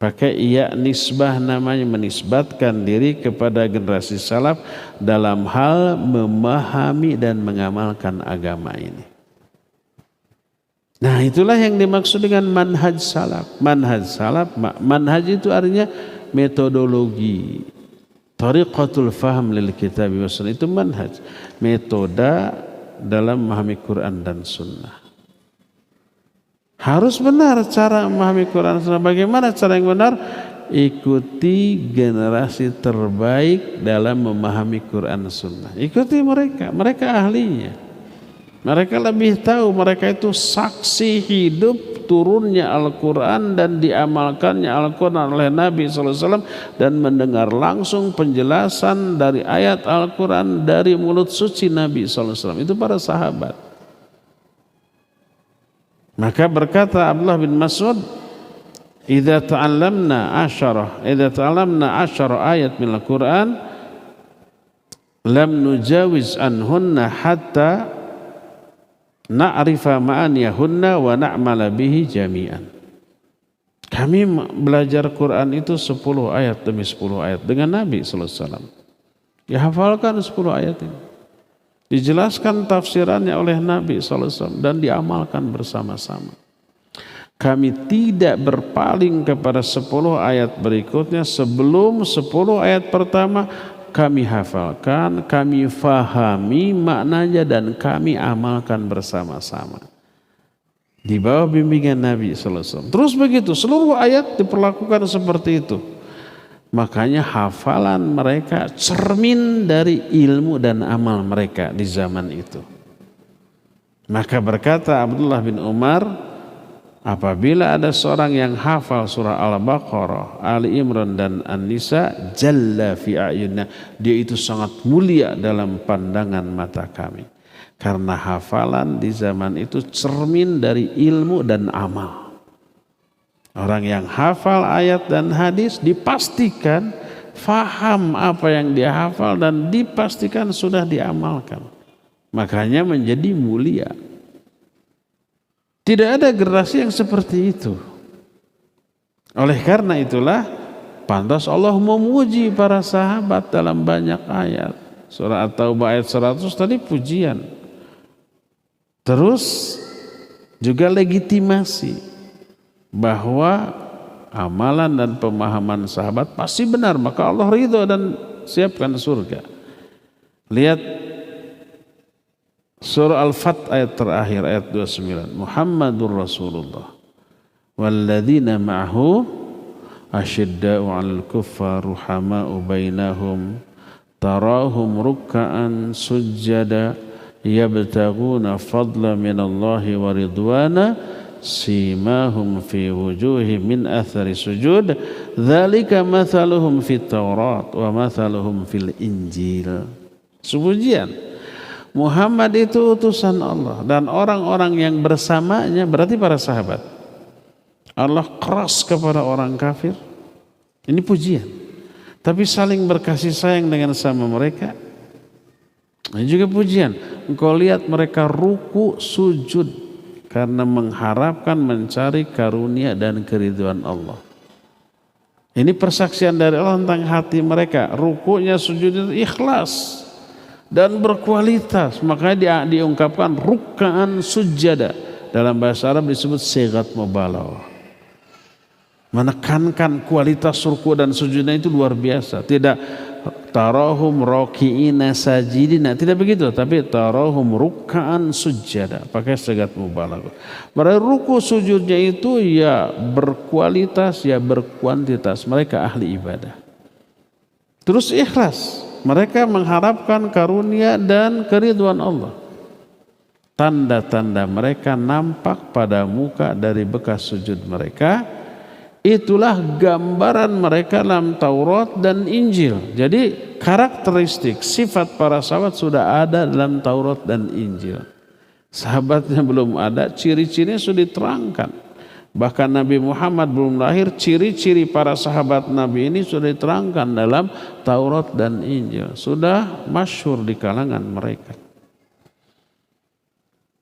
Pakai iya nisbah namanya, menisbatkan diri kepada generasi salaf dalam hal memahami dan mengamalkan agama ini. Nah, itulah yang dimaksud dengan manhaj salaf. Manhaj salaf, manhaj itu artinya metodologi. Tariqatul faham lil kitab wa sunnah, itu manhaj. Metode dalam memahami Quran dan sunnah. Harus benar cara memahami Quran dan sunnah. Bagaimana cara yang benar? Ikuti generasi terbaik dalam memahami Quran dan sunnah. Ikuti mereka, mereka ahlinya. Mereka lebih tahu, mereka itu saksi hidup turunnya Al-Quran dan diamalkannya Al-Quran oleh Nabi SAW dan mendengar langsung penjelasan dari ayat Al-Quran dari mulut suci Nabi SAW. Itu para sahabat. Maka berkata Abdullah bin Mas'ud, "Idza ta'allamna 10 ayat min al-Qur'an lam nujawiz anhunna hatta na'rifa ma'aniyahunna wa na'mala bihi jami'an." Kami belajar Quran itu 10 ayat demi 10 ayat dengan Nabi sallallahu alaihi wasallam. Dihafalkan 10 ayat ini. Dijelaskan tafsirannya oleh Nabi SAW dan diamalkan bersama-sama. kami tidak berpaling kepada 10 ayat berikutnya sebelum 10 ayat pertama kami hafalkan, kami fahami maknanya dan kami amalkan bersama-sama di bawah bimbingan Nabi sallallahu alaihi wasallam. Terus begitu seluruh ayat diperlakukan seperti itu. Makanya hafalan mereka cermin dari ilmu dan amal mereka di zaman itu. Maka berkata Abdullah bin Umar, apabila ada seorang yang hafal surah Al-Baqarah, Ali Imran dan An-Nisa, jalla fi a'yunna, dia itu sangat mulia dalam pandangan mata kami. Karena hafalan di zaman itu cermin dari ilmu dan amal. Orang yang hafal ayat dan hadis dipastikan faham apa yang dia hafal dan dipastikan sudah diamalkan. Makanya menjadi mulia. Tidak ada generasi yang seperti itu. Oleh karena itulah pantas Allah memuji para sahabat dalam banyak ayat. Surah At-Taubah ayat 100 tadi pujian. Terus juga legitimasi bahwa amalan dan pemahaman sahabat pasti benar, maka Allah ridho dan siapkan surga. Lihat surah Al-Fath ayat terakhir ayat 29. Muhammadur Rasulullah walladzina ma'ahu asyidda'u 'alal kuffar ruhama'u bainahum tarahum ruk'an sujjada yabtaghuna fadla minallahi wa ridwana simahum fi wujuhihim min athari sujud dzalika mathaluhum fit Taurat wa mathaluhum fil Injil. Sepujian Muhammad itu utusan Allah dan orang-orang yang bersamanya berarti para sahabat. Allah keras kepada orang kafir. Ini pujian. Tapi saling berkasih sayang dengan sama mereka. Ini juga pujian. Engkau lihat mereka ruku sujud karena mengharapkan mencari karunia dan keridhaan Allah. Ini persaksian dari Allah tentang hati mereka. Rukunya sujudnya ikhlas dan berkualitas. Makanya diungkapkan ruk'an sujada. Dalam bahasa Arab disebut sighat mubalaghah. Menekankan kualitas ruku dan sujudnya itu luar biasa. Tidak tarahum raki'ina sajidina, tidak begitu, tapi tarahum ruk'an sujada, pakai sighat mubalaghah. Berarti ruku sujudnya itu ya berkualitas ya berkuantitas, mereka ahli ibadah. Terus ikhlas, mereka mengharapkan karunia dan keridhaan Allah. Tanda-tanda mereka nampak pada muka dari bekas sujud mereka. Itulah gambaran mereka dalam Taurat dan Injil. Jadi karakteristik sifat para sahabat sudah ada dalam Taurat dan Injil. Sahabatnya belum ada, ciri-cirinya sudah diterangkan. Bahkan Nabi Muhammad belum lahir, ciri-ciri para sahabat Nabi ini sudah diterangkan dalam Taurat dan Injil. Sudah masyhur di kalangan mereka.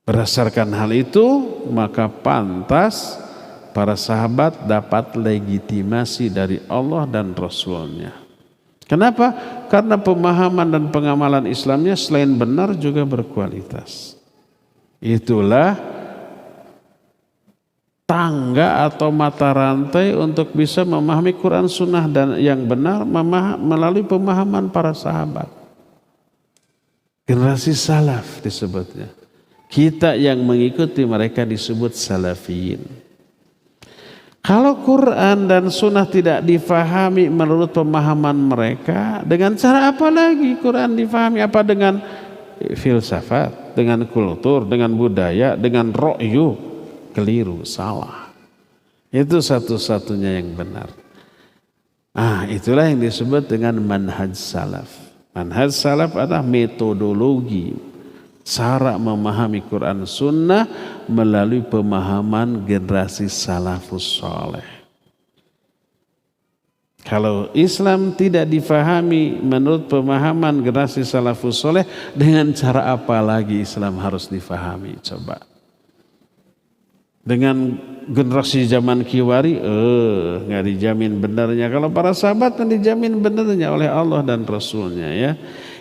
Berdasarkan hal itu, maka pantas para sahabat dapat legitimasi dari Allah dan Rasulnya. Kenapa? Karena pemahaman dan pengamalan Islamnya selain benar juga berkualitas. Itulah tangga atau mata rantai untuk bisa memahami Quran Sunnah dan yang benar melalui pemahaman para sahabat. Generasi salaf disebutnya. Kita yang mengikuti mereka disebut salafiyin. Kalau Quran dan Sunnah tidak difahami menurut pemahaman mereka, dengan cara apa lagi Quran difahami? Apa dengan filsafat, dengan kultur, dengan budaya, dengan ro'yu? Keliru, salah. Itu satu-satunya yang benar. Itulah yang disebut dengan manhaj salaf. Manhaj salaf adalah metodologi, cara memahami Quran Sunnah melalui pemahaman generasi salafus saleh. Kalau Islam tidak difahami menurut pemahaman generasi salafus saleh, dengan cara apa lagi Islam harus difahami? Coba. Dengan generasi zaman kiwari, nggak dijamin benarnya. Kalau para sahabat kan dijamin benarnya oleh Allah dan Rasulnya, ya.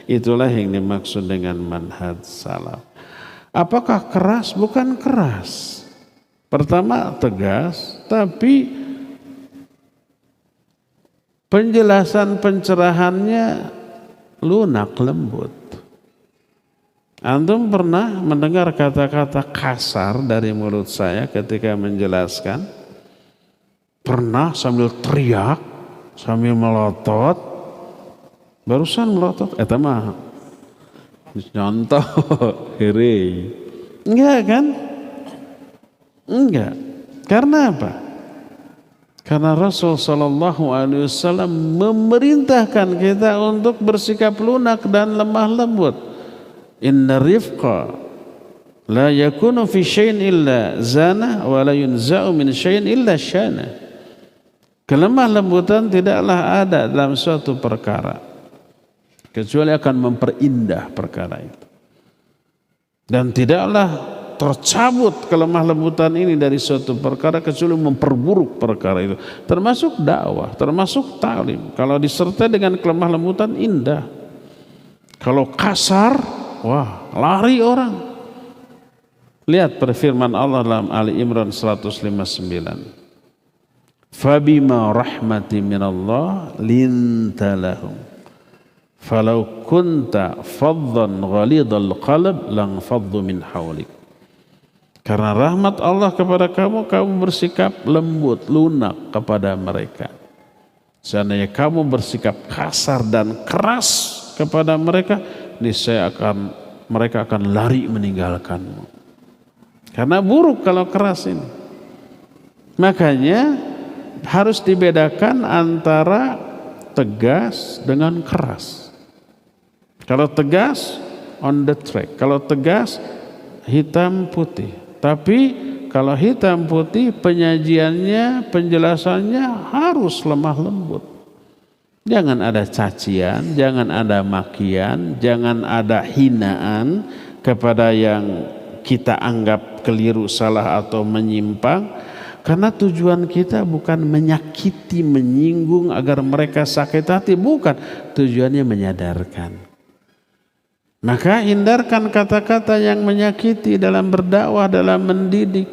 Itulah yang dimaksud dengan manhaj salaf. Apakah keras? Bukan keras. Pertama tegas, tapi penjelasan pencerahannya lunak, lembut. Antum pernah mendengar kata-kata kasar dari mulut saya ketika menjelaskan? Pernah sambil teriak, sambil melotot? Barusan melotot, eta mah contoh hiri. Enggak kan? Enggak. Karena apa? Karena Rasul sallallahu alaihi wasallam memerintahkan kita untuk bersikap lunak dan lemah lembut. Inna rifqa la yakunu fi syai'in illa zana wa la yunza'u min syai'in illa syana. Kelemah lembutan tidaklah ada dalam suatu perkara kecuali akan memperindah perkara itu. Dan tidaklah tercabut kelemah lembutan ini dari suatu perkara kecuali memperburuk perkara itu. Termasuk dakwah, termasuk ta'lim. Kalau disertai dengan kelemah lembutan indah. Kalau kasar, wah, lari orang. Lihat perfirman Allah dalam Ali Imran 159. Fabima rahmati minallah linta lahum. Falau kunta faddan ghalidhal qalb lang faddu min hawlik. Karena rahmat Allah kepada kamu, kamu bersikap lembut, lunak kepada mereka. Seandainya kamu bersikap kasar dan keras kepada mereka, niscaya mereka akan lari meninggalkanmu. Karena buruk kalau keras ini. Makanya harus dibedakan antara tegas dengan keras. Kalau tegas, on the track. Kalau tegas, hitam putih. Tapi kalau hitam putih penyajiannya, penjelasannya harus lemah lembut. Jangan ada cacian, jangan ada makian, jangan ada hinaan kepada yang kita anggap keliru, salah atau menyimpang. Karena tujuan kita bukan menyakiti, menyinggung agar mereka sakit hati, bukan. Tujuannya menyadarkan. Maka hindarkan kata-kata yang menyakiti dalam berdakwah, dalam mendidik.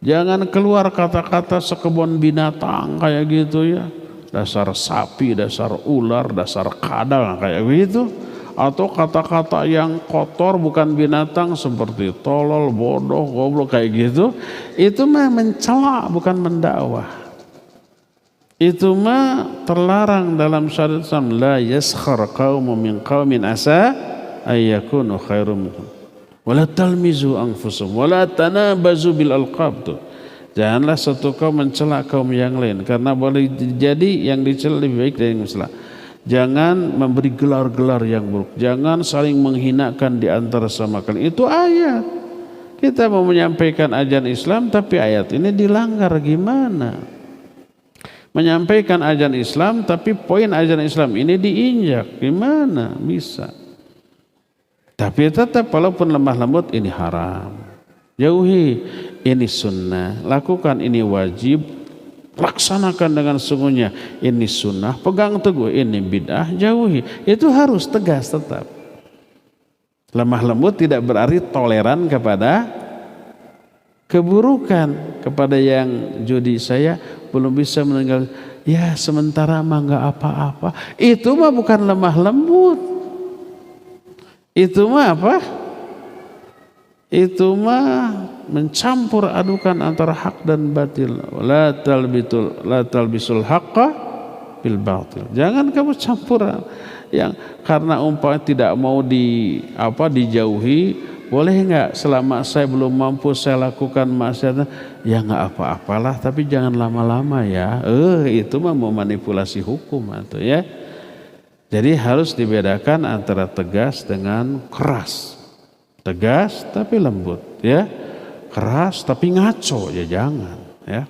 Jangan keluar kata-kata sekebun binatang kayak gitu ya. Dasar sapi, dasar ular, dasar kadal kayak gitu. Atau kata-kata yang kotor bukan binatang seperti tolol, bodoh, goblok kayak gitu. Itu mah mencela bukan mendakwah. Itu mah terlarang dalam syariat Islam. La yaskhar qaumun min qaumin asa ayyakunu khairum minhum wala talmizu anfusum wala tanabazu bil alqab. Tuh, janganlah satu kaum mencela kaum yang lain, karena boleh jadi yang dicela lebih baik dari yang mencela. Jangan memberi gelar-gelar yang buruk, jangan saling menghinakan di antara sama kalian. Itu ayat. Kita mau menyampaikan ajaran Islam tapi ayat ini dilanggar, gimana? Menyampaikan ajaran Islam tapi poin ajaran Islam ini diinjak, gimana bisa? Tapi tetap walaupun lemah lembut, ini haram. Jauhi, ini sunnah. Lakukan, ini wajib. Laksanakan dengan sungguhnya, ini sunnah. Pegang teguh, ini bid'ah. Jauhi. Itu harus tegas tetap. Lemah lembut tidak berarti toleran kepada keburukan. Kepada yang judi, saya belum bisa meninggal. Ya sementara mah nggak apa-apa. Itu mah bukan lemah lembut. Itu mah apa? Itu mah mencampur adukan antara hak dan batil. La talbisul haqqa bil batil. Jangan kamu campur yang karena umpamanya tidak mau dijauhi, boleh enggak selama saya belum mampu saya lakukan maksiat? Ya enggak apa-apalah, tapi jangan lama-lama ya. Itu mah memanipulasi hukum atau ya. Jadi harus dibedakan antara tegas dengan keras. Tegas tapi lembut ya. Keras tapi ngaco ya jangan ya.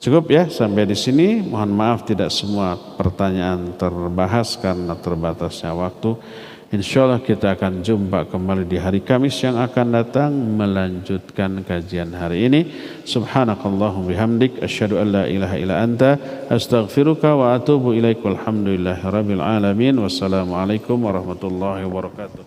Cukup ya sampai di sini. Mohon maaf tidak semua pertanyaan terbahas karena terbatasnya waktu. Insyaallah kita akan jumpa kembali di hari Kamis yang akan datang melanjutkan kajian hari ini. Subhanakallahumma bihamdik asyhadu an la ilaha illa anta astaghfiruka wa atubu ilaik. Walhamdulillahirabbil alamin. Wassalamualaikum warahmatullahi wabarakatuh.